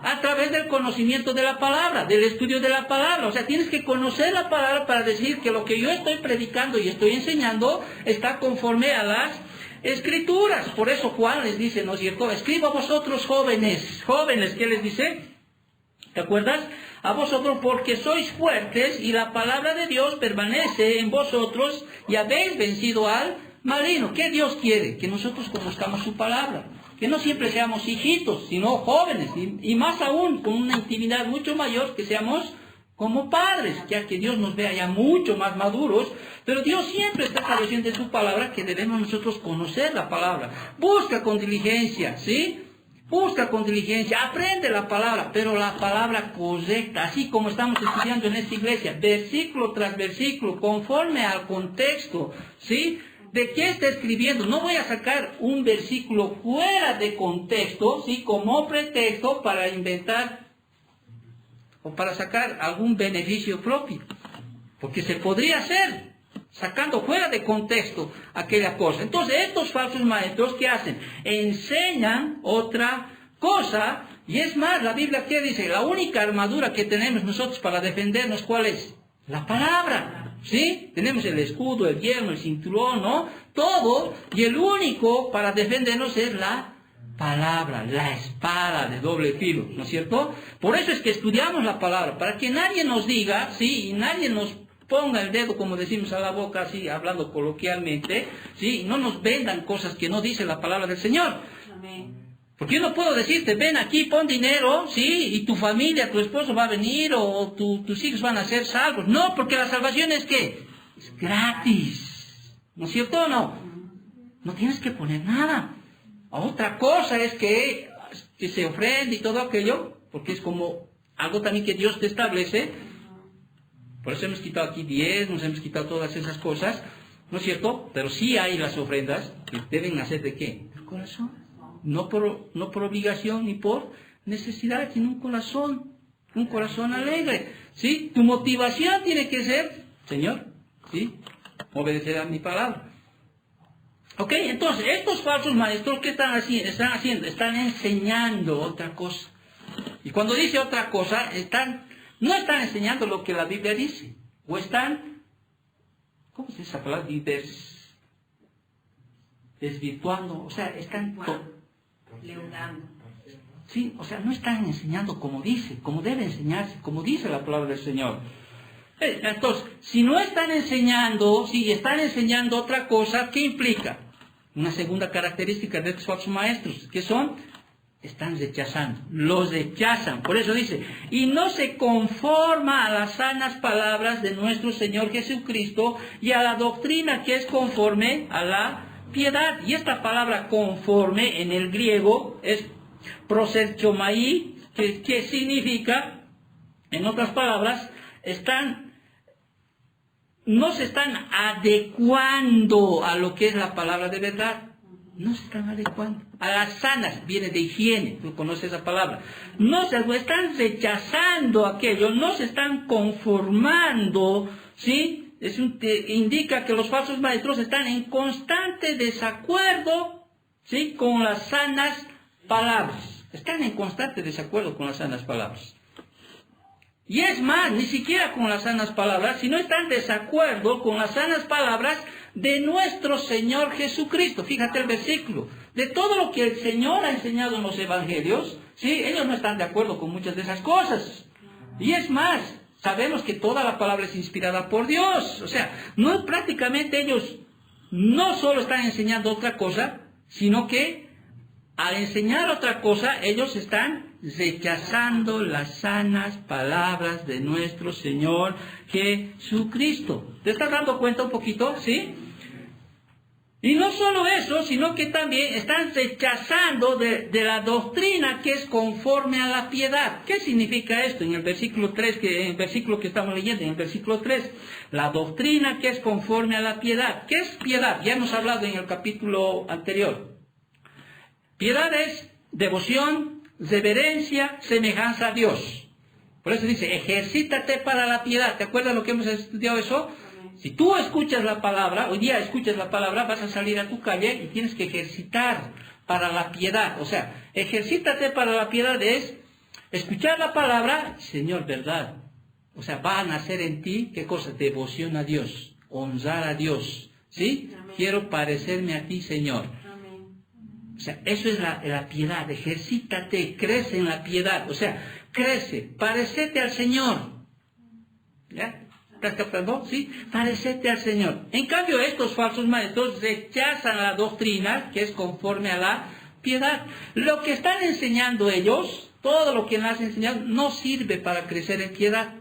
A través del conocimiento de la palabra, del estudio de la palabra. O sea, tienes que conocer la palabra para decir que lo que yo estoy predicando y estoy enseñando está conforme a las Escrituras. Por eso Juan les dice, ¿no es cierto? Escribo a vosotros jóvenes. Jóvenes, ¿qué les dice? ¿Te acuerdas? A vosotros porque sois fuertes y la palabra de Dios permanece en vosotros y habéis vencido al maligno. ¿Qué Dios quiere? Que nosotros conozcamos su palabra. Que no siempre seamos hijitos, sino jóvenes. Y más aún, con una intimidad mucho mayor, que seamos como padres, ya que Dios nos vea ya mucho más maduros, pero Dios siempre está estableciendo en su palabra que debemos nosotros conocer la palabra. Busca con diligencia, ¿sí? Busca con diligencia, aprende la palabra, pero la palabra correcta, así como estamos estudiando en esta iglesia, versículo tras versículo, conforme al contexto, ¿sí? ¿De qué está escribiendo? No voy a sacar un versículo fuera de contexto, ¿sí? Como pretexto para inventar o para sacar algún beneficio propio. Porque se podría hacer, sacando fuera de contexto aquella cosa. Entonces, estos falsos maestros, ¿qué hacen? Enseñan otra cosa. Y es más, la Biblia, ¿qué dice? La única armadura que tenemos nosotros para defendernos, ¿cuál es? La palabra. ¿Sí? Tenemos el escudo, el yelmo, el cinturón, ¿no? Todo. Y el único para defendernos es la palabra, la espada de doble filo, ¿no es cierto? Por eso es que estudiamos la palabra, para que nadie nos diga, ¿sí? Y nadie nos ponga el dedo, como decimos, a la boca, así, hablando coloquialmente, ¿sí? Y no nos vendan cosas que no dice la palabra del Señor. Amén. Porque yo no puedo decirte, ven aquí, pon dinero, ¿sí? Y tu familia, tu esposo va a venir, o tus hijos van a ser salvos. No, porque la salvación es ¿qué? Es gratis. ¿No es cierto o no? No tienes que poner nada. Otra cosa es que se ofrende y todo aquello, porque es como algo también que Dios te establece. Por eso hemos quitado aquí 10, nos hemos quitado todas esas cosas, ¿no es cierto? Pero sí hay las ofrendas que deben nacer ¿de qué? Del corazón. No por obligación ni por necesidad, sino un corazón alegre, ¿sí? Tu motivación tiene que ser, Señor, ¿sí? Obedecer a mi palabra. Ok, entonces, estos falsos maestros, ¿qué están haciendo? Están enseñando otra cosa. Y cuando dice otra cosa, no están enseñando lo que la Biblia dice. O están, ¿cómo se dice esa palabra? Desvirtuando. O sea, están leudando. Sí, o sea, no están enseñando como dice, como debe enseñarse, como dice la palabra del Señor. Entonces, si no están enseñando, si están enseñando otra cosa, ¿qué implica? Una segunda característica de estos falsos maestros, que son, están rechazando, los rechazan. Por eso dice, y no se conforma a las sanas palabras de nuestro Señor Jesucristo y a la doctrina que es conforme a la piedad. Y esta palabra conforme en el griego es proserchomai, que significa, en otras palabras, no se están adecuando a lo que es la palabra de verdad. No se están adecuando. A las sanas, viene de higiene, tú conoces esa palabra. No se están rechazando aquello, no se están conformando, ¿sí? Indica que los falsos maestros están en constante desacuerdo, ¿sí? Con las sanas palabras. Están en constante desacuerdo con las sanas palabras. Y es más, ni siquiera con las sanas palabras, sino están en desacuerdo con las sanas palabras de nuestro Señor Jesucristo. Fíjate el versículo. De todo lo que el Señor ha enseñado en los evangelios, ¿sí? Ellos no están de acuerdo con muchas de esas cosas. Y es más, sabemos que toda la palabra es inspirada por Dios. O sea, no prácticamente ellos no solo están enseñando otra cosa, sino que al enseñar otra cosa, ellos están rechazando las sanas palabras de nuestro Señor Jesucristo. ¿Te estás dando cuenta un poquito? ¿Sí? Y no solo eso, sino que también están rechazando de la doctrina que es conforme a la piedad. ¿Qué significa esto? En el versículo 3, en el versículo que estamos leyendo, en el versículo 3, la doctrina que es conforme a la piedad. ¿Qué es piedad? Ya hemos hablado en el capítulo anterior. Piedad es devoción, reverencia, semejanza a Dios. Por eso dice, ejercítate para la piedad. ¿Te acuerdas lo que hemos estudiado eso? Si tú escuchas la palabra, hoy día escuchas la palabra, vas a salir a tu calle y tienes que ejercitar para la piedad. O sea, ejercítate para la piedad es escuchar la palabra, Señor, verdad. O sea, va a nacer en ti, ¿qué cosa? Devoción a Dios, honrar a Dios. ¿Sí? Amén. Quiero parecerme a ti, Señor. Amén. O sea, eso es la piedad. Ejercítate, crece en la piedad. O sea, crece, parecete al Señor. ¿Ya? ¿Estás captando? ¿Sí? Parecete al Señor. En cambio, estos falsos maestros rechazan la doctrina que es conforme a la piedad. Lo que están enseñando ellos, todo lo que nos han enseñado, no sirve para crecer en piedad.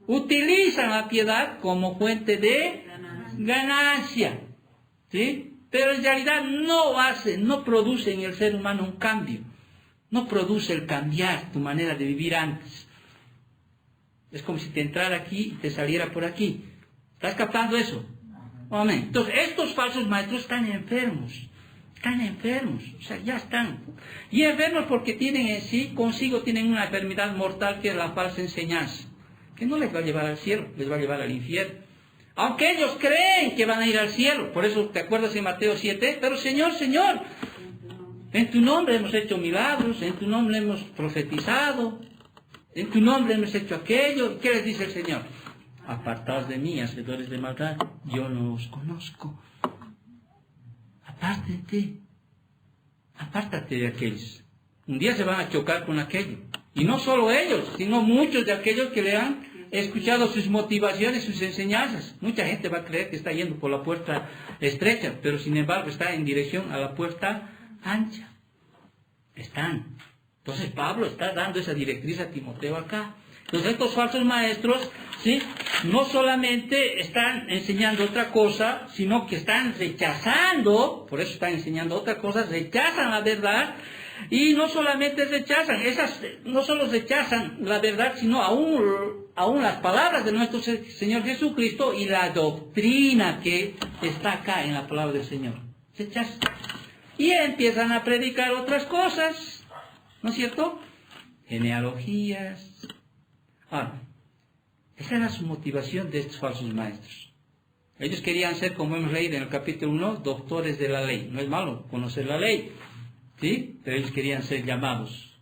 Utilizan la piedad como fuente de ganancia. ¿Sí? Pero en realidad no produce en el ser humano un cambio. No produce el cambiar tu manera de vivir antes. Es como si te entrara aquí y te saliera por aquí. ¿Estás captando eso? Amén. Entonces, estos falsos maestros están enfermos. Están enfermos. O sea, ya están. Y enfermos porque tienen en sí, consigo tienen una enfermedad mortal que es la falsa enseñanza. Que no les va a llevar al cielo, les va a llevar al infierno. Aunque ellos creen que van a ir al cielo. Por eso, ¿te acuerdas en Mateo 7? Pero Señor, Señor, en tu nombre hemos hecho milagros, en tu nombre hemos profetizado. En tu nombre hemos hecho aquello. ¿Qué les dice el Señor? Apartaos de mí, hacedores de maldad. Yo no os conozco. Apártate. Apártate de aquellos. Un día se van a chocar con aquello. Y no solo ellos, sino muchos de aquellos que le han escuchado sus motivaciones, sus enseñanzas. Mucha gente va a creer que está yendo por la puerta estrecha, pero sin embargo está en dirección a la puerta ancha. Están. Entonces Pablo está dando esa directriz a Timoteo acá. Entonces estos falsos maestros, ¿sí? No solamente están enseñando otra cosa, sino que están rechazando, por eso están enseñando otra cosa, rechazan la verdad, y no solamente rechazan, no solo rechazan la verdad, sino aún las palabras de nuestro Señor Jesucristo y la doctrina que está acá en la palabra del Señor. Rechazan. Y empiezan a predicar otras cosas. ¿No es cierto? Genealogías. Ahora, esa era su motivación de estos falsos maestros. Ellos querían ser, como hemos leído en el capítulo 1, doctores de la ley. No es malo conocer la ley, ¿sí? Pero ellos querían ser llamados.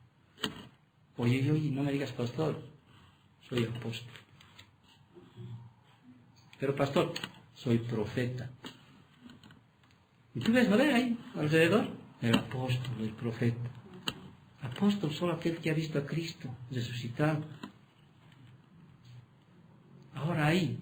Oye, no me digas pastor, soy apóstol. Pero pastor, soy profeta. ¿Y tú ves, no ves ahí, alrededor? El apóstol, el profeta. Apóstol, solo aquel que ha visto a Cristo resucitado. Ahora hay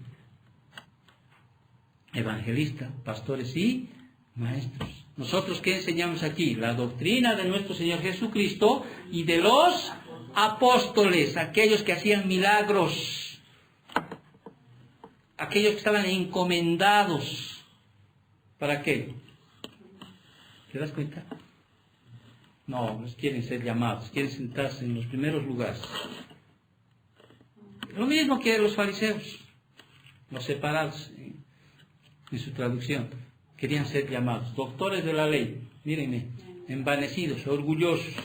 evangelistas, pastores y maestros. ¿Nosotros qué enseñamos aquí? La doctrina de nuestro Señor Jesucristo y de los apóstoles, aquellos que hacían milagros, aquellos que estaban encomendados. ¿Para qué? ¿Te das cuenta? No, no quieren ser llamados, quieren sentarse en los primeros lugares. Lo mismo que los fariseos, los separados en su traducción. Querían ser llamados doctores de la ley. Mírenme, envanecidos, orgullosos.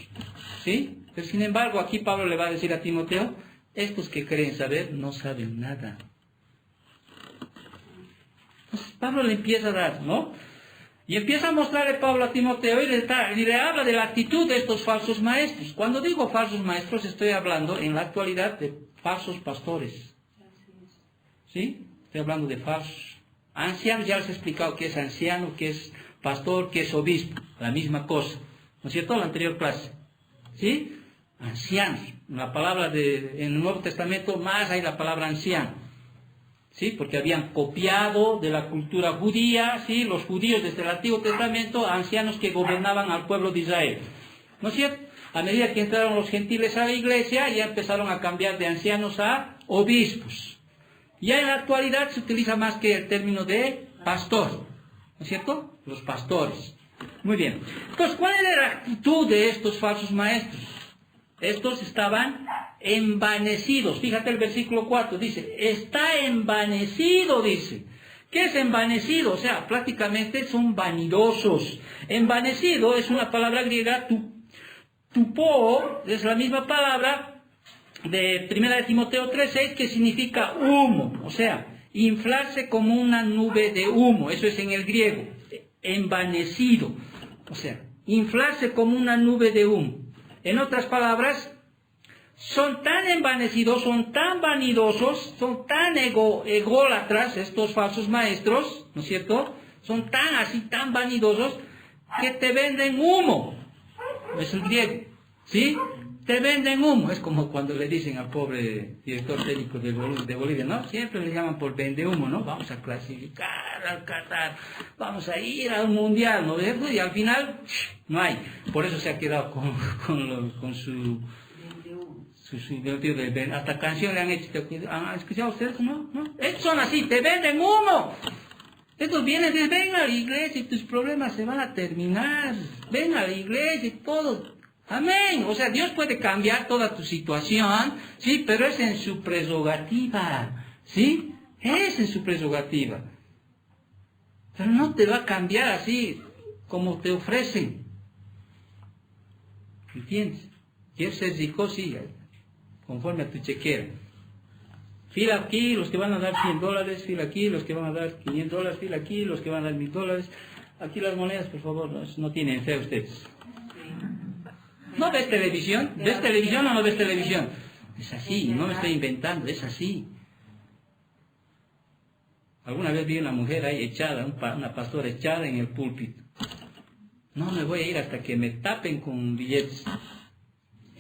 ¿Sí? Pero sin embargo, aquí Pablo le va a decir a Timoteo, estos que creen saber no saben nada. Entonces Pablo le empieza a dar, ¿no? Y empieza a mostrarle Pablo a Timoteo y le habla de la actitud de estos falsos maestros. Cuando digo falsos maestros, estoy hablando en la actualidad de falsos pastores. ¿Sí? Estoy hablando de falsos. Ancianos, ya les he explicado qué es anciano, qué es pastor, qué es obispo. La misma cosa. ¿No es cierto? La anterior clase. ¿Sí? Ancianos. La palabra en el Nuevo Testamento más hay la palabra anciano. ¿Sí? Porque habían copiado de la cultura judía, ¿sí? Los judíos desde el Antiguo Testamento, ancianos que gobernaban al pueblo de Israel. ¿No es cierto? A medida que entraron los gentiles a la iglesia, ya empezaron a cambiar de ancianos a obispos. Ya en la actualidad se utiliza más que el término de pastor. ¿No es cierto? Los pastores. Muy bien. Entonces, ¿cuál era la actitud de estos falsos maestros? Estos estaban envanecidos. Fíjate el versículo 4, dice, está envanecido, dice. ¿Qué es envanecido? O sea, prácticamente son vanidosos. Envanecido es una palabra griega, tupo, es la misma palabra de 1 Timoteo 3:6, que significa humo. O sea, inflarse como una nube de humo. Eso es en el griego. Envanecido. O sea, inflarse como una nube de humo. En otras palabras, son tan envanecidos, son tan vanidosos, son tan ególatras estos falsos maestros, ¿no es cierto? Son tan así, tan vanidosos, que te venden humo. Es el griego, ¿sí? Te venden humo. Es como cuando le dicen al pobre director técnico de Bolivia, ¿no? Siempre le llaman por vende humo, ¿no? Vamos a clasificar al Qatar, vamos a ir al mundial, ¿no? Y al final, no hay. Por eso se ha quedado con su hasta canción le han hecho. ¿Han escuchado ustedes? ¿No? Estos son así, te venden humo. Estos vienen y dicen, ven a la iglesia y tus problemas se van a terminar. Ven a la iglesia y todo. Amén. O sea, Dios puede cambiar toda tu situación, ¿sí? Pero es en su prerrogativa, ¿sí? Es en su prerrogativa. Pero no te va a cambiar así como te ofrecen. ¿Entiendes? ¿Quieres ser rico? Sí, conforme a tu chequera. Fila aquí, los que van a dar $100, fila aquí, los que van a dar $500, fila aquí, los que van a dar $1000. Aquí las monedas, por favor, no tienen fe ustedes. ¿No ves televisión? ¿Ves televisión o no ves televisión? Es así, no me estoy inventando, es así. Alguna vez vi una mujer ahí echada, una pastora echada en el púlpito. No me voy a ir hasta que me tapen con billetes.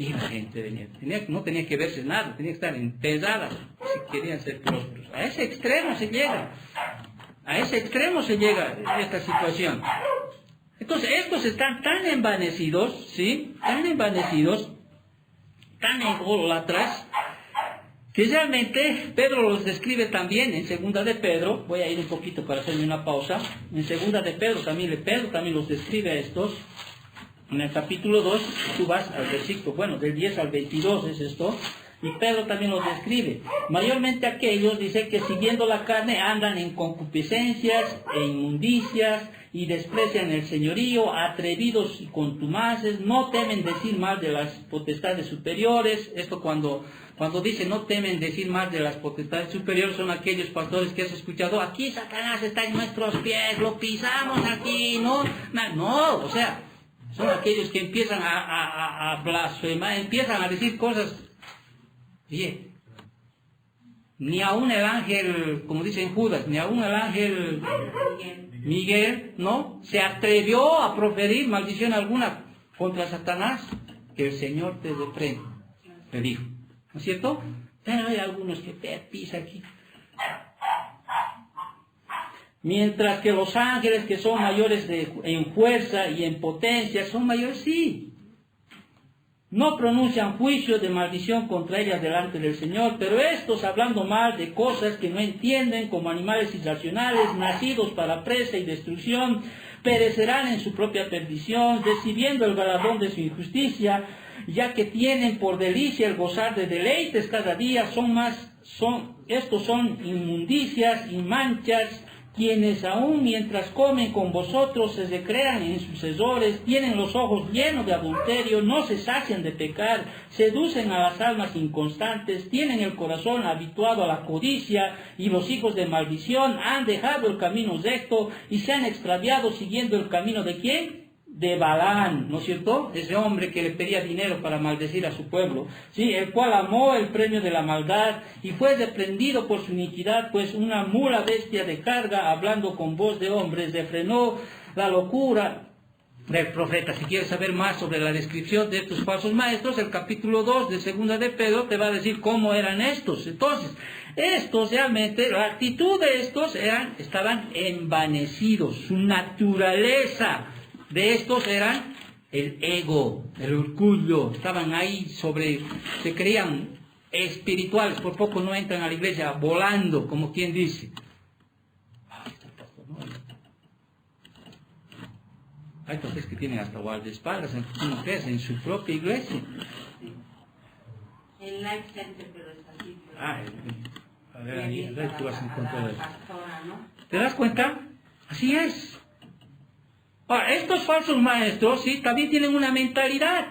Y la gente venía. No tenía que verse nada, tenía que estar enterrada si querían ser prósperos. A ese extremo se llega. A ese extremo se llega esta situación. Entonces, estos están tan envanecidos, ¿sí? Tan envanecidos, tan ególatras, que realmente Pedro los describe también en Segunda de Pedro. Voy a ir un poquito para hacerme una pausa. En Segunda de Pedro también los describe a estos. En el capítulo 2, tú vas al versículo, del 10 al 22 es esto, y Pedro también los describe. Mayormente aquellos, dice, que siguiendo la carne andan en concupiscencias e inmundicias, y desprecian el señorío, atrevidos y contumaces, no temen decir mal de las potestades superiores. Esto cuando dice no temen decir mal de las potestades superiores, son aquellos pastores que has escuchado, aquí Satanás está en nuestros pies, lo pisamos aquí, no, o sea, son aquellos que empiezan a blasfemar, empiezan a decir cosas, bien, ni aún el ángel, como dicen Judas, ni aún el ángel Miguel, ¿no?, se atrevió a proferir maldición alguna contra Satanás. Que el Señor te reprenda, le dijo, ¿no es cierto? Pero hay algunos que pisan aquí. Mientras que los ángeles, que son mayores en fuerza y en potencia, son mayores, sí. No pronuncian juicio de maldición contra ellas delante del Señor, pero estos, hablando mal de cosas que no entienden, como animales irracionales, nacidos para presa y destrucción, perecerán en su propia perdición, recibiendo el galardón de su injusticia, ya que tienen por delicia el gozar de deleites cada día. Estos son inmundicias y manchas, quienes aún mientras comen con vosotros se recrean en sus hesores, tienen los ojos llenos de adulterio, no se sacian de pecar, seducen a las almas inconstantes, tienen el corazón habituado a la codicia, y los hijos de maldición han dejado el camino recto y se han extraviado siguiendo el camino ¿de quién? De Balaam, ¿no es cierto? Ese hombre que le pedía dinero para maldecir a su pueblo, ¿sí? El cual amó el premio de la maldad y fue reprendido por su iniquidad, pues una mula bestia de carga, hablando con voz de hombres, refrenó la locura del profeta. Si quieres saber más sobre la descripción de estos falsos maestros, el capítulo 2 de Segunda de Pedro te va a decir cómo eran estos. Entonces, estos realmente, la actitud de estos estaban envanecidos, su naturaleza de estos eran el ego, el orgullo, estaban ahí se creían espirituales, por poco no entran a la iglesia volando, como quien dice. Hay entonces que tienen hasta guardaespaldas, en su propia iglesia. El Life Center, pero es así. A ver, ahí tú vas a encontrar eso. ¿No? ¿Te das cuenta? Así es. Ahora, estos falsos maestros, sí, también tienen una mentalidad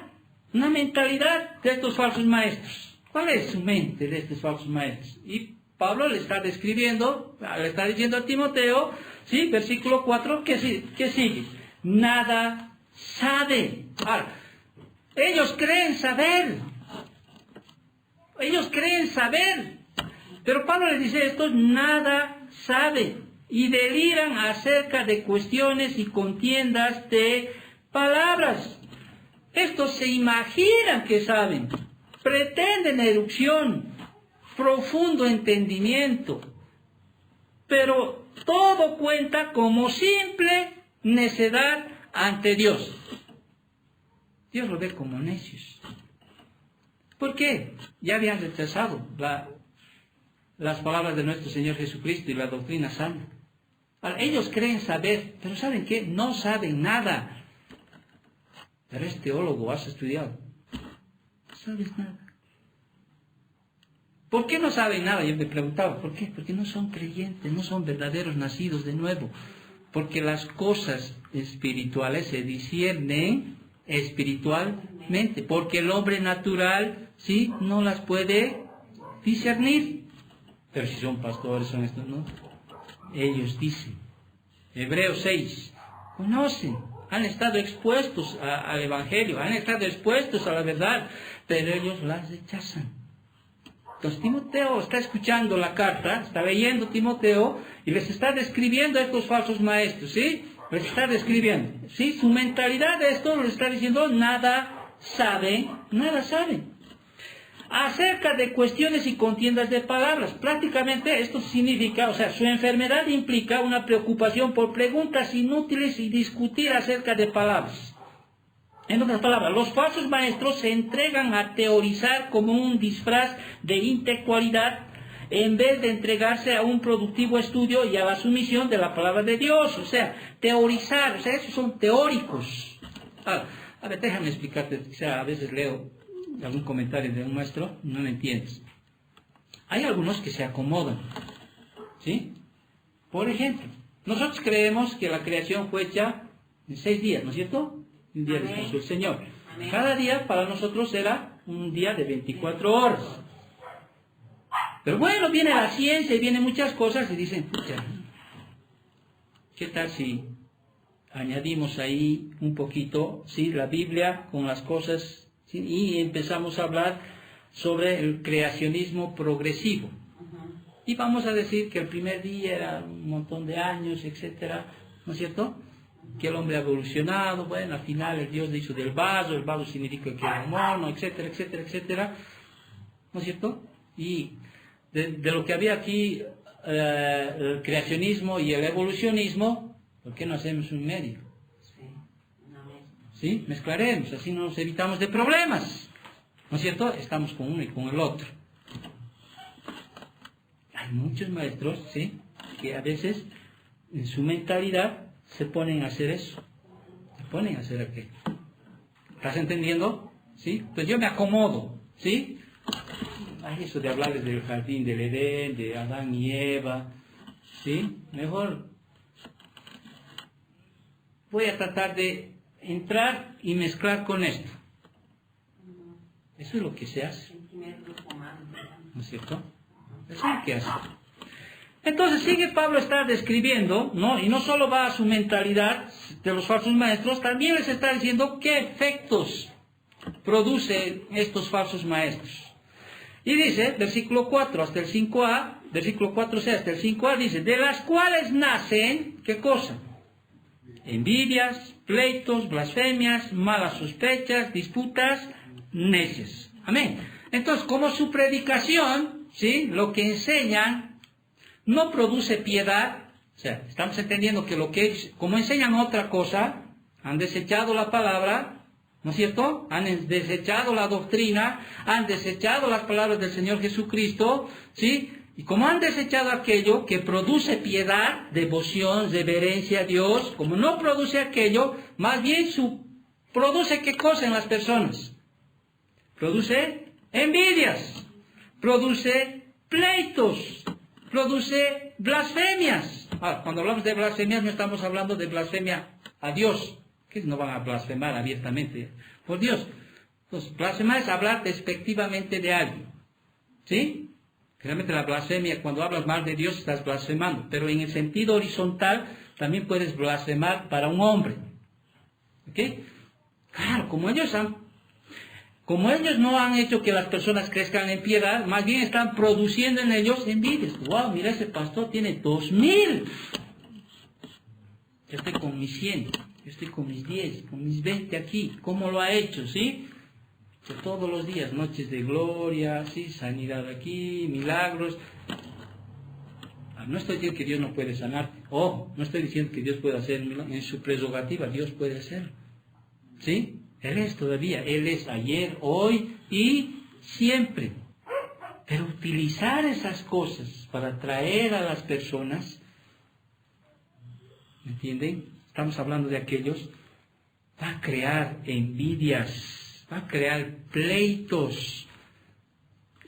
de estos falsos maestros. ¿Cuál es su mente de estos falsos maestros? Y Pablo le está diciendo a Timoteo, sí, versículo 4, ¿qué sigue? Nada sabe. Ahora, ellos creen saber, pero Pablo les dice, estos nada saben. Y deliran acerca de cuestiones y contiendas de palabras. Estos se imaginan que saben, pretenden erucción, profundo entendimiento, pero todo cuenta como simple necedad ante Dios. Dios lo ve como necios. ¿Por qué? Ya habían rechazado las palabras de nuestro Señor Jesucristo y la doctrina sana. Ahora, ellos creen saber, pero ¿saben qué? No saben nada. Eres teólogo, has estudiado. No sabes nada. ¿Por qué no saben nada? Yo me preguntaba, ¿por qué? Porque no son creyentes, no son verdaderos nacidos de nuevo. Porque las cosas espirituales se disciernen espiritualmente. Porque el hombre natural, sí, no las puede discernir. Pero si son pastores, son estos, ¿no? Ellos dicen, Hebreos 6, conocen, han estado expuestos al Evangelio, han estado expuestos a la verdad, pero ellos las rechazan. Entonces Timoteo está escuchando la carta, está leyendo Timoteo y les está describiendo a estos falsos maestros, ¿sí? Les está describiendo, ¿sí? Su mentalidad de esto les está diciendo, nada saben. Acerca de cuestiones y contiendas de palabras. Prácticamente esto significa, su enfermedad implica una preocupación por preguntas inútiles y discutir acerca de palabras. En otras palabras, los falsos maestros se entregan a teorizar como un disfraz de intelectualidad en vez de entregarse a un productivo estudio y a la sumisión de la palabra de Dios. Teorizar, esos son teóricos. A ver, déjame explicarte, a veces leo algún comentario de un maestro, no me entiendes. Hay algunos que se acomodan, ¿sí? Por ejemplo, nosotros creemos que la creación fue hecha en 6 días, ¿no es cierto? Un día descansó el Señor. Amén. Cada día para nosotros era un día de 24 horas. Pero bueno, viene la ciencia y vienen muchas cosas y dicen, pucha, ¿qué tal si añadimos ahí un poquito, sí, la Biblia con las cosas? ¿Sí? Y empezamos a hablar sobre el creacionismo progresivo. Y vamos a decir que el primer día era un montón de años, etcétera, ¿no es cierto? Que el hombre ha evolucionado, bueno, al final el Dios hizo del vaso, el vaso significa que era un mono, etcétera, etcétera, etcétera, ¿no es cierto? Y de lo que había aquí, el creacionismo y el evolucionismo, ¿por qué no hacemos un medio? ¿Sí? Mezclaremos, así nos evitamos de problemas, ¿no es cierto? Estamos con uno y con el otro. Hay muchos maestros, ¿sí?, que a veces en su mentalidad se ponen a hacer eso, se ponen a hacer aquello. ¿Estás entendiendo? ¿Sí? Pues yo me acomodo, ¿sí? Hay eso de hablarles del jardín del Edén, de Adán y Eva, ¿sí? Mejor voy a tratar de entrar y mezclar con esto. Eso es lo que se hace. ¿No es cierto? Eso es lo que hace. Entonces sigue Pablo está describiendo, ¿no? Y no solo va a su mentalidad de los falsos maestros, también les está diciendo qué efectos producen estos falsos maestros. Y dice, versículo 4 hasta el 5a, versículo 4c hasta el 5a, dice, de las cuales nacen, ¿qué cosa? Envidias, pleitos, blasfemias, malas sospechas, disputas, necias. Amén. Entonces, como su predicación, ¿sí? Lo que enseñan no produce piedad, o sea, estamos entendiendo que como enseñan otra cosa, han desechado la palabra, ¿no es cierto? Han desechado la doctrina, han desechado las palabras del Señor Jesucristo, ¿sí? Y como han desechado aquello que produce piedad, devoción, reverencia a Dios, como no produce aquello, más bien produce ¿qué cosa en las personas? Produce envidias, produce pleitos, produce blasfemias. Cuando hablamos de blasfemias no estamos hablando de blasfemia a Dios, que no van a blasfemar abiertamente por Dios. Entonces, blasfemar es hablar despectivamente de alguien, ¿sí? Realmente la blasfemia, cuando hablas mal de Dios estás blasfemando, pero en el sentido horizontal también puedes blasfemar para un hombre. ¿Ok? Claro, como ellos no han hecho que las personas crezcan en piedad, más bien están produciendo en ellos envidias. ¡Wow! Mira, ese pastor tiene 2000. Yo estoy con mis 100, yo estoy con mis 10, con mis 20 aquí. ¿Cómo lo ha hecho? ¿Sí? Todos los días, noches de gloria, ¿sí? Sanidad aquí, milagros. No estoy diciendo que Dios no puede sanar. No estoy diciendo que Dios puede hacer milagros. En su prerrogativa, Dios puede hacerlo. ¿Sí? Él es todavía, Él es ayer, hoy y siempre. Pero utilizar esas cosas para atraer a las personas, ¿me entienden? Estamos hablando de aquellos, va a crear envidias, va a crear pleitos.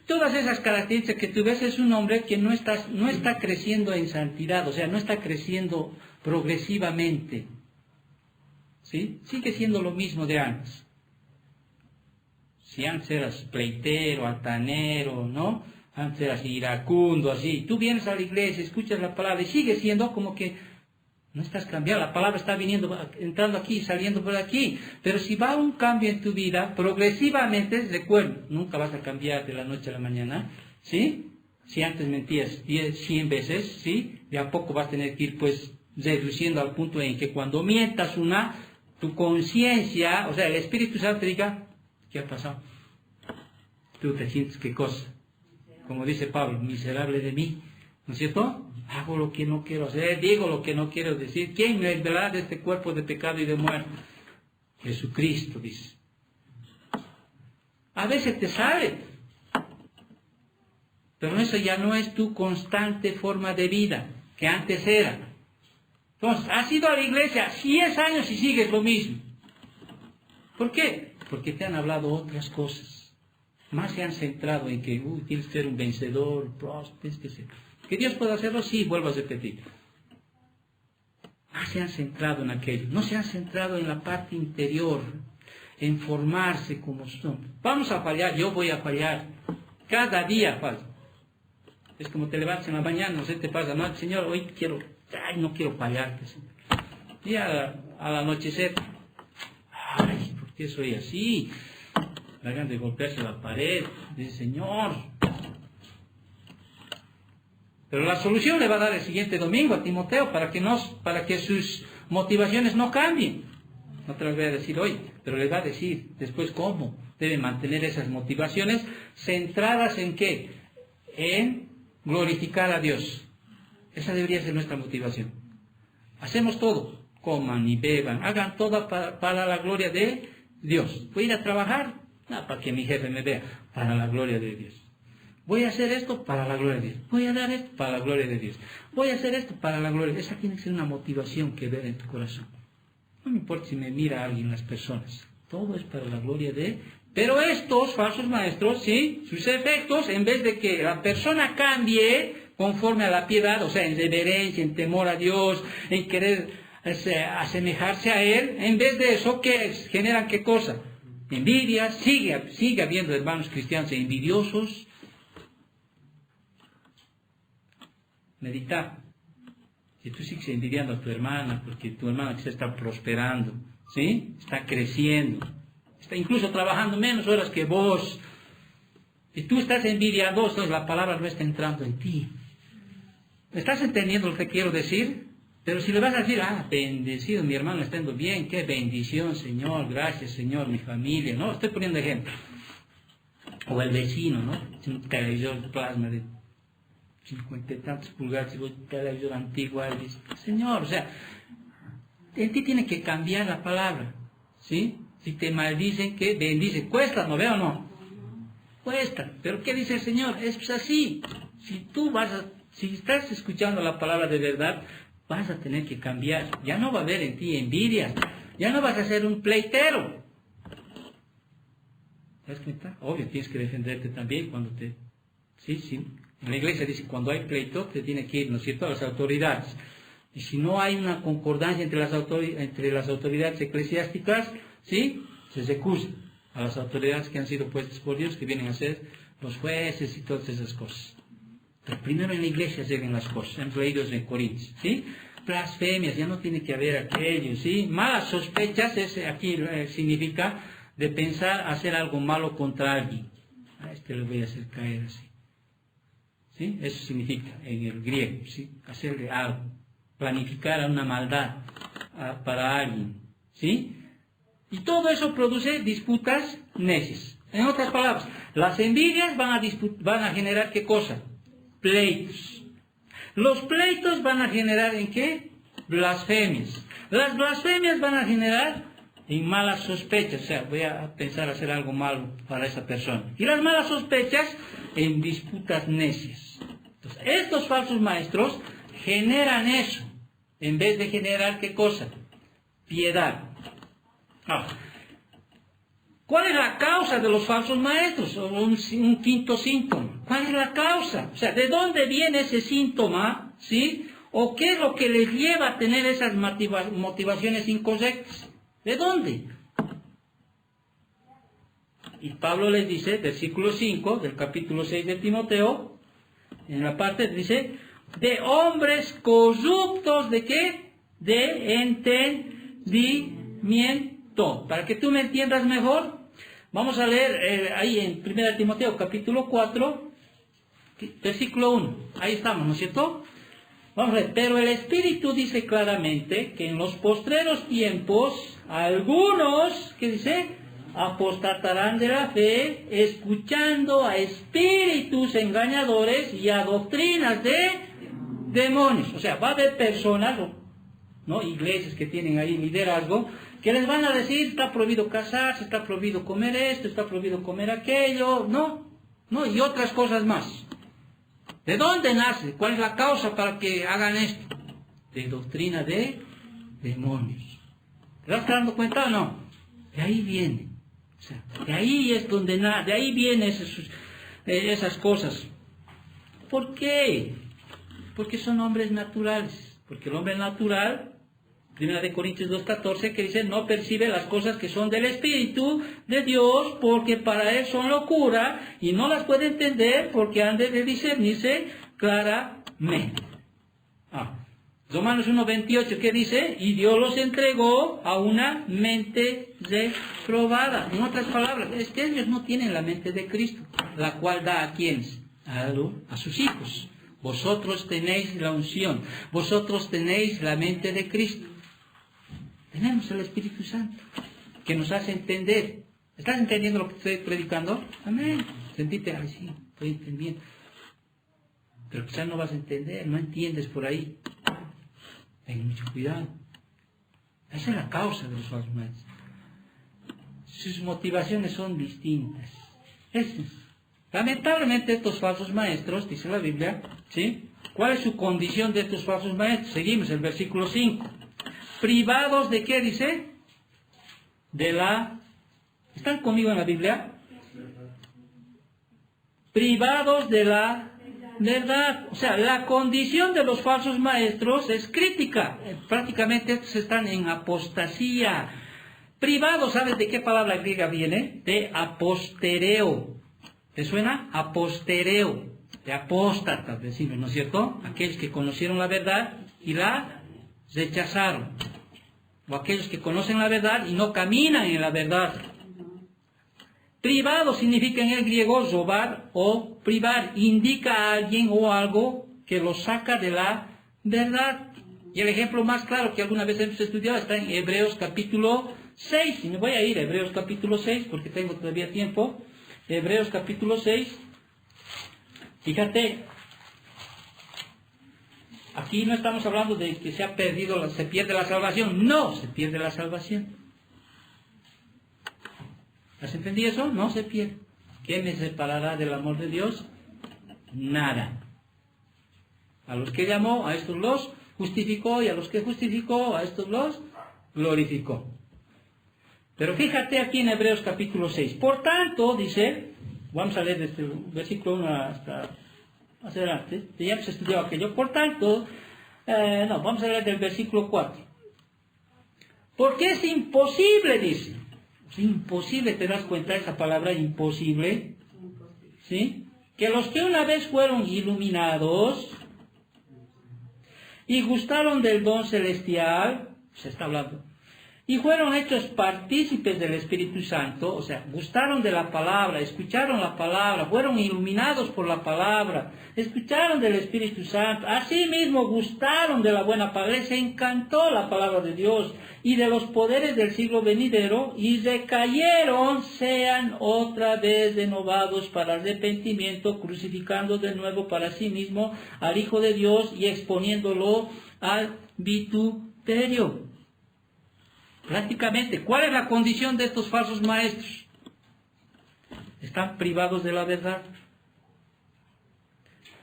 Todas esas características que tú ves es un hombre que no está creciendo en santidad, o sea, no está creciendo progresivamente. ¿Sí? Sigue siendo lo mismo de antes. Si antes eras pleitero, altanero, ¿no? Antes eras iracundo, así. Tú vienes a la iglesia, escuchas la palabra y sigue siendo como que no estás cambiando. La palabra está entrando aquí, saliendo por aquí. Pero si va un cambio en tu vida, progresivamente, recuerda, nunca vas a cambiar de la noche a la mañana, ¿sí? Si antes mentías 100 veces, ¿sí? De a poco vas a tener que ir, pues, reduciendo al punto en que cuando mientas tu conciencia, o sea, el Espíritu Santo te diga, ¿qué ha pasado? Tú te sientes qué cosa. Como dice Pablo, miserable de mí, ¿no es cierto? Hago lo que no quiero hacer, digo lo que no quiero decir. ¿Quién me librará de este cuerpo de pecado y de muerte? Jesucristo, dice. A veces te sale, pero eso ya no es tu constante forma de vida, que antes era. Entonces, has ido a la iglesia 10 años y sigues lo mismo. ¿Por qué? Porque te han hablado otras cosas. Más se han centrado en que tienes que ser un vencedor, próspero, que Dios puede hacerlo, sí, vuelvo a repetir. Más se han centrado en aquello. No se han centrado en la parte interior, en formarse como son. Vamos a fallar, yo voy a fallar. Cada día fallo. Es como te levantas en la mañana, no sé, te pasa, no, Señor, hoy no quiero fallarte. Y al anochecer, ¿por qué soy así? Hagan de golpearse la pared, dice, Señor. Pero la solución le va a dar el siguiente domingo a Timoteo para que sus motivaciones no cambien. No te las voy a decir hoy, pero le va a decir después cómo debe mantener esas motivaciones centradas en ¿qué? En glorificar a Dios. Esa debería ser nuestra motivación. Hacemos todo, coman y beban, hagan todo para la gloria de Dios. Voy a ir a trabajar, no para que mi jefe me vea, para la gloria de Dios. Voy a hacer esto para la gloria de Dios. Voy a dar esto para la gloria de Dios. Voy a hacer esto para la gloria de Dios. Esa tiene que ser una motivación que ver en tu corazón. No me importa si me mira alguien, las personas. Todo es para la gloria de Dios. Pero estos falsos maestros, ¿sí? Sus efectos, en vez de que la persona cambie conforme a la piedad, o sea, en reverencia, en temor a Dios, en querer asemejarse a él. En vez de eso, ¿qué es? Generan ¿qué cosa? Envidia. Sigue habiendo hermanos cristianos envidiosos. Meditar. Si tú sigues envidiando a tu hermana porque tu hermana quizá está prosperando, ¿sí? Está creciendo, está incluso trabajando menos horas que vos, y tú estás envidiando, entonces la palabra no está entrando en ti. ¿Estás entendiendo lo que quiero decir? Pero si le vas a decir, bendecido, mi hermano está yendo bien, qué bendición, Señor, gracias, Señor, mi familia, ¿no? Estoy poniendo ejemplo. O el vecino, ¿no? Un televisor de plasma de 50 y tantos pulgadas, un televisor antiguo, Señor, o sea, en ti tiene que cambiar la palabra, ¿sí? Si te maldicen, que bendice, cuesta, ¿no veo o no? Cuesta, pero ¿qué dice el Señor? Es así. Si estás escuchando la palabra de verdad, vas a tener que cambiar. Ya no va a haber en ti envidia, ya no vas a ser un pleitero. ¿Te das cuenta? Obvio, tienes que defenderte también cuando te... Sí. En la iglesia dice, cuando hay pleito, te tiene que ir, ¿no es cierto?, a las autoridades. Y si no hay una concordancia entre las autoridades eclesiásticas, ¿sí?, se recusa a las autoridades que han sido puestas por Dios, que vienen a ser los jueces y todas esas cosas. Pero primero en la iglesia se ven las cosas, hemos leído en Corintios, ¿sí? Blasfemias, ya no tiene que haber aquello, ¿sí? Malas sospechas, aquí significa de pensar hacer algo malo contra alguien. A este lo voy a hacer caer así. ¿Sí? Eso significa en el griego, ¿sí? Hacerle algo, planificar una maldad para alguien, ¿sí? Y todo eso produce disputas necias. En otras palabras, las envidias van a generar ¿qué cosa? Pleitos. Los pleitos van a generar ¿en qué? Blasfemias. Las blasfemias van a generar en malas sospechas, o sea, voy a pensar hacer algo malo para esa persona. Y las malas sospechas en disputas necias. Entonces, estos falsos maestros generan eso, en vez de generar ¿qué cosa? Piedad. ¿Cuál es la causa de los falsos maestros? Un quinto síntoma. ¿Cuál es la causa? O sea, ¿de dónde viene ese síntoma? ¿Sí? ¿O qué es lo que les lleva a tener esas motivaciones incorrectas? ¿De dónde? Y Pablo les dice, versículo 5 del capítulo 6 de Timoteo, en la parte dice, de hombres corruptos, ¿de qué? De entendimiento. Para que tú me entiendas mejor, vamos a leer ahí en 1 Timoteo capítulo 4, versículo 1. Ahí estamos, ¿no es cierto? Vamos a ver, pero el Espíritu dice claramente que en los postreros tiempos, algunos, ¿qué dice? Apostatarán de la fe, escuchando a espíritus engañadores y a doctrinas de demonios. O sea, va a haber personas, ¿no?, iglesias que tienen ahí liderazgo, que les van a decir, está prohibido casarse, está prohibido comer esto, está prohibido comer aquello, no, y otras cosas más. ¿De dónde nace? ¿Cuál es la causa para que hagan esto? De doctrina de demonios. ¿Te vas dando cuenta o no? De ahí viene. O sea, de ahí es donde de ahí vienen esas cosas. ¿Por qué? Porque son hombres naturales. Porque el hombre natural, 1 Corintios 2:14, que dice, no percibe las cosas que son del Espíritu de Dios, porque para él son locura, y no las puede entender porque han de discernirse claramente. Romanos 1:28, ¿qué dice? Y Dios los entregó a una mente reprobada. En otras palabras, es que ellos no tienen la mente de Cristo, la cual da a quienes, a sus hijos. Vosotros tenéis la unción, vosotros tenéis la mente de Cristo. Tenemos el Espíritu Santo, que nos hace entender. ¿Estás entendiendo lo que estoy predicando? Amén. Sentite, sí, estoy entendiendo. Pero quizás no vas a entender, no entiendes por ahí. Ten mucho cuidado. Esa es la causa de los falsos maestros. Sus motivaciones son distintas. Lamentablemente estos falsos maestros, dice la Biblia, ¿sí? ¿Cuál es su condición de estos falsos maestros? Seguimos el versículo 5. ¿Privados de qué dice? ¿Están conmigo en la Biblia? Privados de la verdad. O sea, la condición de los falsos maestros es crítica. Prácticamente estos están en apostasía. Privados, ¿sabes de qué palabra griega viene? De apostereo. ¿Te suena? Apostereo. De apóstatas, decimos, ¿no es cierto? Aquellos que conocieron la verdad y la rechazaron. O aquellos que conocen la verdad y no caminan en la verdad. Privado significa en el griego robar o privar. Indica a alguien o algo que lo saca de la verdad. Y el ejemplo más claro que alguna vez hemos estudiado está en Hebreos capítulo 6. Y me voy a ir a Hebreos capítulo 6 porque tengo todavía tiempo. Hebreos capítulo 6. Fíjate. Aquí no estamos hablando de que se ha perdido, se pierde la salvación. No, se pierde la salvación. ¿Has entendido eso? No se pierde. ¿Qué me separará del amor de Dios? Nada. A los que llamó, a estos los justificó, y a los que justificó, a estos los glorificó. Pero fíjate aquí en Hebreos capítulo 6. Por tanto, dice, vamos a leer desde el versículo 1 hasta más adelante. Ya hemos estudiado aquello. Por tanto, vamos a leer del versículo 4. Porque es imposible, dice. Es imposible, ¿te das cuenta de esa palabra imposible? ¿Sí? Que los que una vez fueron iluminados y gustaron del don celestial, se está hablando, y fueron hechos partícipes del Espíritu Santo, o sea, gustaron de la palabra, escucharon la palabra, fueron iluminados por la palabra, escucharon del Espíritu Santo, asimismo gustaron de la buena palabra, les encantó la palabra de Dios y de los poderes del siglo venidero, y recayeron, sean otra vez renovados para arrepentimiento, crucificando de nuevo para sí mismo al Hijo de Dios y exponiéndolo al vituperio. Prácticamente, ¿cuál es la condición de estos falsos maestros? Están privados de la verdad.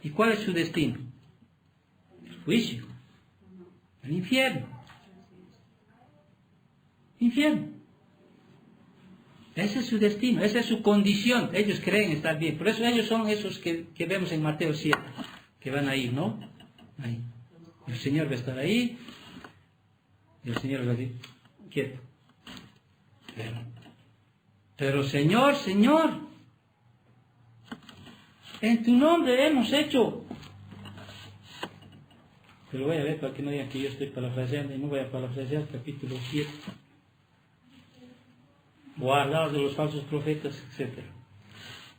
¿Y cuál es su destino? El juicio, el infierno. Infierno. Ese es su destino, esa es su condición. Ellos creen estar bien. Por eso ellos son esos que vemos en Mateo 7, que van a ir, ¿no? Ahí. El Señor va a estar ahí. Y el Señor va a decir, quieto. Pero Señor, Señor, en tu nombre hemos hecho. Te lo voy a ver para que no digan que yo estoy parafraseando, y no voy a parafrasear capítulo 7. Guardados de los falsos profetas, etc.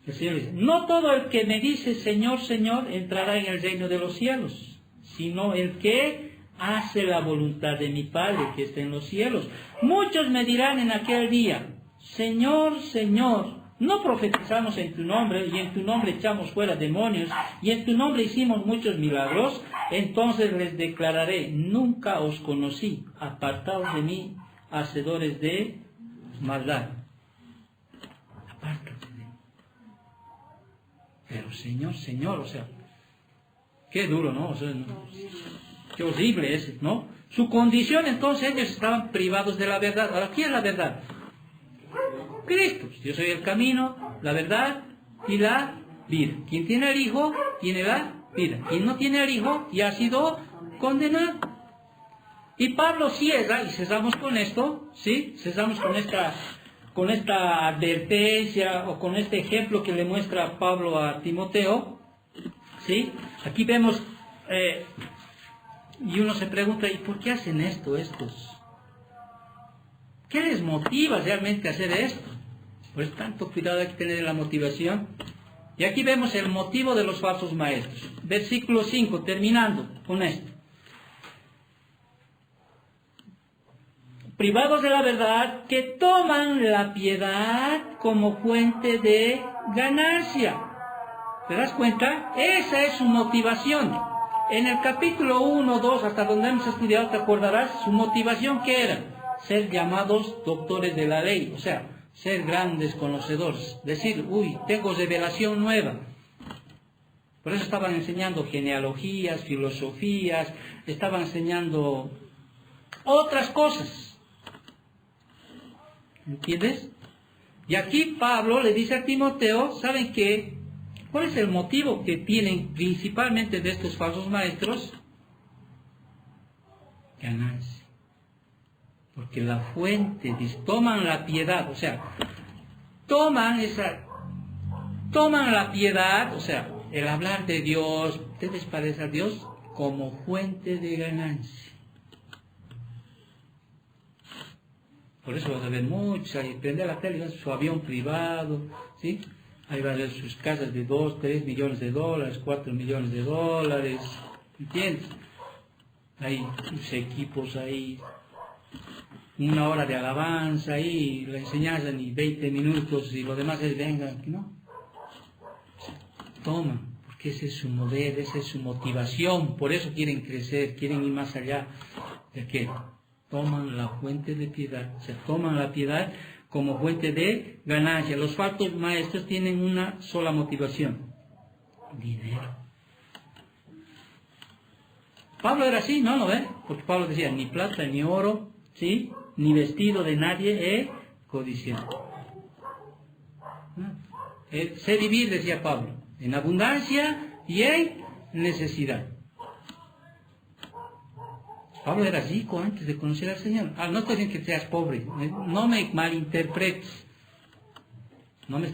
El Señor dice, no todo el que me dice Señor, Señor, entrará en el reino de los cielos, sino el que hace la voluntad de mi Padre que está en los cielos. Muchos me dirán en aquel día, Señor, Señor, ¿no profetizamos en tu nombre, y en tu nombre echamos fuera demonios, y en tu nombre hicimos muchos milagros? Entonces les declararé, nunca os conocí, apartaos de mí, hacedores de maldad. Apártate de mí. Pero Señor, Señor, o sea, qué duro, ¿no? O sea, qué horrible es, ¿no? Su condición, entonces, ellos estaban privados de la verdad. Ahora, ¿quién es la verdad? Cristo. Yo soy el camino, la verdad y la vida. Quien tiene al Hijo, tiene la vida. Quien no tiene al Hijo, ya ha sido condenado. Y Pablo cierra, y cesamos con esto, ¿sí? Cesamos con esta advertencia, o con este ejemplo que le muestra Pablo a Timoteo, ¿sí? Aquí vemos, y uno se pregunta, ¿y por qué hacen esto estos? ¿Qué les motiva realmente a hacer esto? Pues tanto cuidado hay que tener en la motivación. Y aquí vemos el motivo de los falsos maestros. Versículo 5, terminando con esto. Privados de la verdad, que toman la piedad como fuente de ganancia. ¿Te das cuenta? Esa es su motivación. En el capítulo 1, 2, hasta donde hemos estudiado, te acordarás, su motivación ¿qué era? Ser llamados doctores de la ley, o sea, ser grandes conocedores. Decir, uy, tengo revelación nueva. Por eso estaban enseñando genealogías, filosofías, estaban enseñando otras cosas. ¿Entiendes? Y aquí Pablo le dice a Timoteo, ¿saben qué? ¿Cuál es el motivo que tienen principalmente de estos falsos maestros? Ganancia. Porque la fuente, toman la piedad, o sea, toman la piedad, o sea, el hablar de Dios, ustedes parecen a Dios como fuente de ganancia. Por eso vas a ver muchos, ahí prende la tele, su avión privado, ¿sí? Ahí va a ver sus casas de 2, 3 millones de dólares, 4 millones de dólares, ¿entiendes? Hay sus equipos ahí, una hora de alabanza ahí, la enseñanza ni 20 minutos y lo demás es vengan, ¿no? Toman, porque ese es su modelo, esa es su motivación, por eso quieren crecer, quieren ir más allá de que toman la fuente de piedad, o sea, toman la piedad como fuente de ganancia. Los falsos maestros tienen una sola motivación: dinero. Pablo era así, ¿no? ¿Lo ve? Porque Pablo decía, ni plata ni oro, ¿sí? Ni vestido de nadie he codiciado. Sé vivir, decía Pablo, en abundancia y en necesidad. Pablo era rico antes de conocer al Señor. No estoy diciendo que seas pobre, no me malinterpretes. No me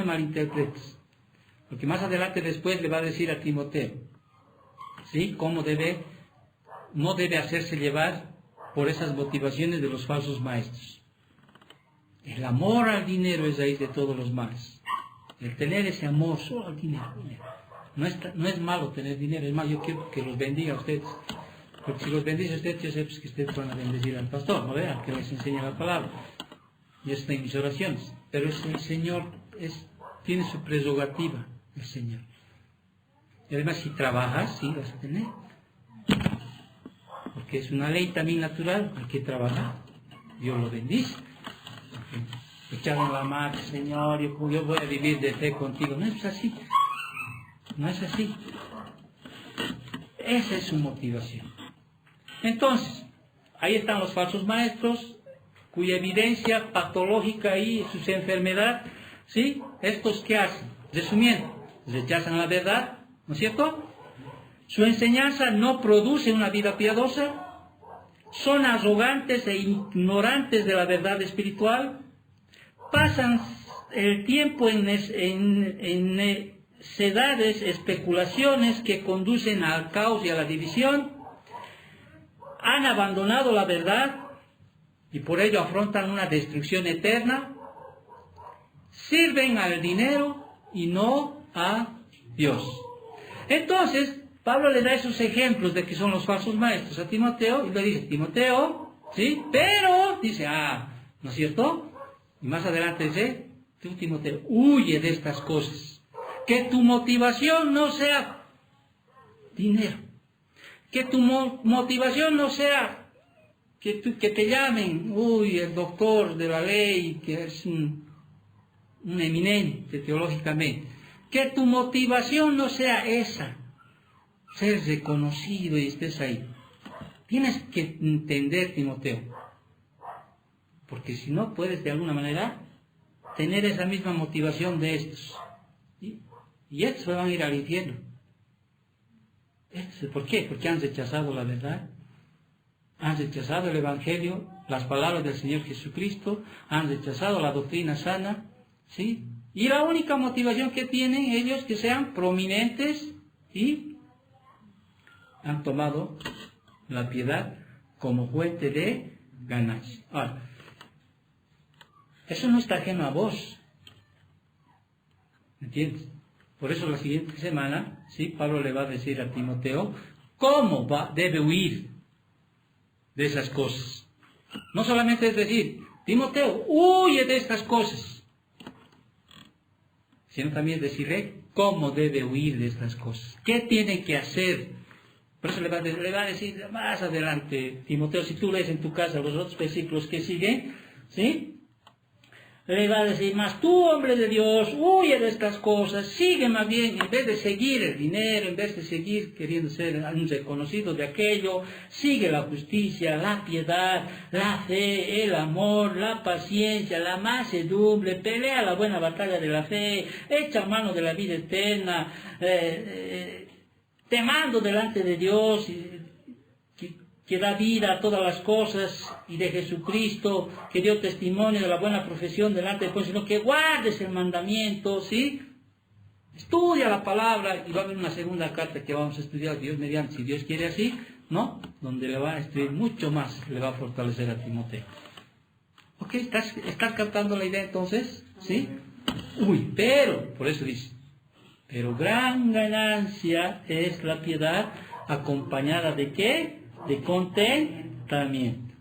malinterpretes. Porque más adelante después le va a decir a Timoteo, ¿sí? Cómo no debe hacerse llevar por esas motivaciones de los falsos maestros. El amor al dinero es raíz de todos los males. El tener ese amor solo al dinero. No es malo tener dinero, es más, yo quiero que los bendiga a ustedes. Porque si los bendice a ustedes, yo sé que ustedes van a bendecir al pastor, ¿no vean? Que les enseña la palabra. Y eso está en mis oraciones. Pero el Señor tiene su prerrogativa, el Señor. Y además, si trabajas, sí vas a tener. Porque es una ley también natural, hay que trabajar. Dios lo bendice. Echaron la mano, Señor, yo voy a vivir de fe contigo. No es así. No es así. Esa es su motivación. Entonces, ahí están los falsos maestros, cuya evidencia patológica y sus enfermedades, ¿sí? ¿Estos qué hacen? Resumiendo, rechazan la verdad, ¿no es cierto? Su enseñanza no produce una vida piadosa, son arrogantes e ignorantes de la verdad espiritual, pasan el tiempo en necedades, especulaciones que conducen al caos y a la división, han abandonado la verdad y por ello afrontan una destrucción eterna, sirven al dinero y no a Dios. Entonces, Pablo le da esos ejemplos de que son los falsos maestros a Timoteo y le dice, Timoteo, ¿sí? Pero, dice, ¿no es cierto? Y más adelante dice, tú, Timoteo, huye de estas cosas. Que tu motivación no sea dinero. Que tu motivación no sea que te llamen, el doctor de la ley, que es un eminente teológicamente. Que tu motivación no sea esa, ser reconocido y estés ahí. Tienes que entender, Timoteo, porque si no puedes de alguna manera tener esa misma motivación de estos. Y estos van a ir al infierno. ¿Por qué? Porque han rechazado la verdad, han rechazado el Evangelio, las palabras del Señor Jesucristo, han rechazado la doctrina sana, ¿sí? Y la única motivación que tienen ellos es que sean prominentes y han tomado la piedad como fuente de ganancia. Ahora, eso no está ajeno a vos, ¿me entiendes? Por eso la siguiente semana, ¿sí? Pablo le va a decir a Timoteo cómo debe huir de esas cosas. No solamente es decir, Timoteo, huye de estas cosas, sino también decirle cómo debe huir de estas cosas. ¿Qué tiene que hacer? Por eso le va a decir más adelante, Timoteo, si tú lees en tu casa los otros versículos que siguen, ¿sí? le va a decir más, tú hombre de Dios, huye de estas cosas, sigue más bien, en vez de seguir el dinero, en vez de seguir queriendo ser un reconocido de aquello, sigue la justicia, la piedad, la fe, el amor, la paciencia, la mansedumbre, pelea la buena batalla de la fe, echa mano de la vida eterna, temando delante de Dios, que da vida a todas las cosas, y de Jesucristo, que dio testimonio de la buena profesión delante de Dios, sino que guardes el mandamiento, ¿sí? Estudia la palabra, y va a haber una segunda carta que vamos a estudiar, Dios mediante, si Dios quiere así, ¿no? Donde le va a escribir mucho más, le va a fortalecer a Timoteo. ¿Ok? ¿Estás captando la idea entonces? ¿Sí? Uy, pero, por eso dice, pero gran ganancia es la piedad acompañada de ¿qué? De contentamiento.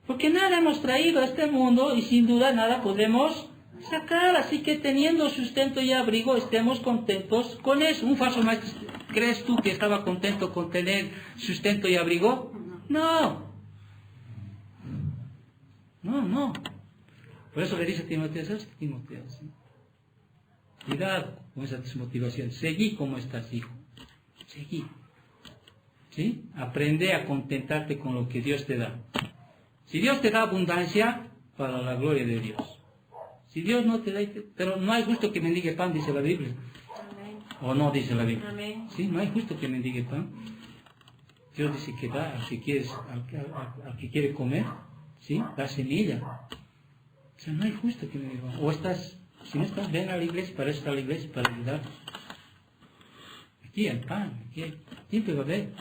Porque nada hemos traído a este mundo y sin duda nada podemos sacar. Así que teniendo sustento y abrigo, estemos contentos con eso. ¿Un falso maestro, crees tú que estaba contento con tener sustento y abrigo? No. No. Por eso le dice a Timoteo, ¿sabes qué, Timoteo? ¿Sí? Cuidado con esa desmotivación. Seguí como estás, hijo. Seguí. ¿Sí? Aprende a contentarte con lo que Dios te da. Si Dios te da abundancia, para la gloria de Dios. Si Dios no te da, pero no hay justo que mendigue pan, dice la Biblia. Amén. ¿O no dice la Biblia? Amén. Sí, no hay justo que mendigue pan. Dios dice que da al que quiere comer, ¿sí? Da semilla. O sea, no hay justo que mendigue pan. O si no estás, ven a la iglesia, para eso está la iglesia, para ayudar. Aquí hay pan, siempre va a haber.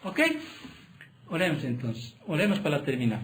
¿Ok? Oremos entonces. Oremos para terminar.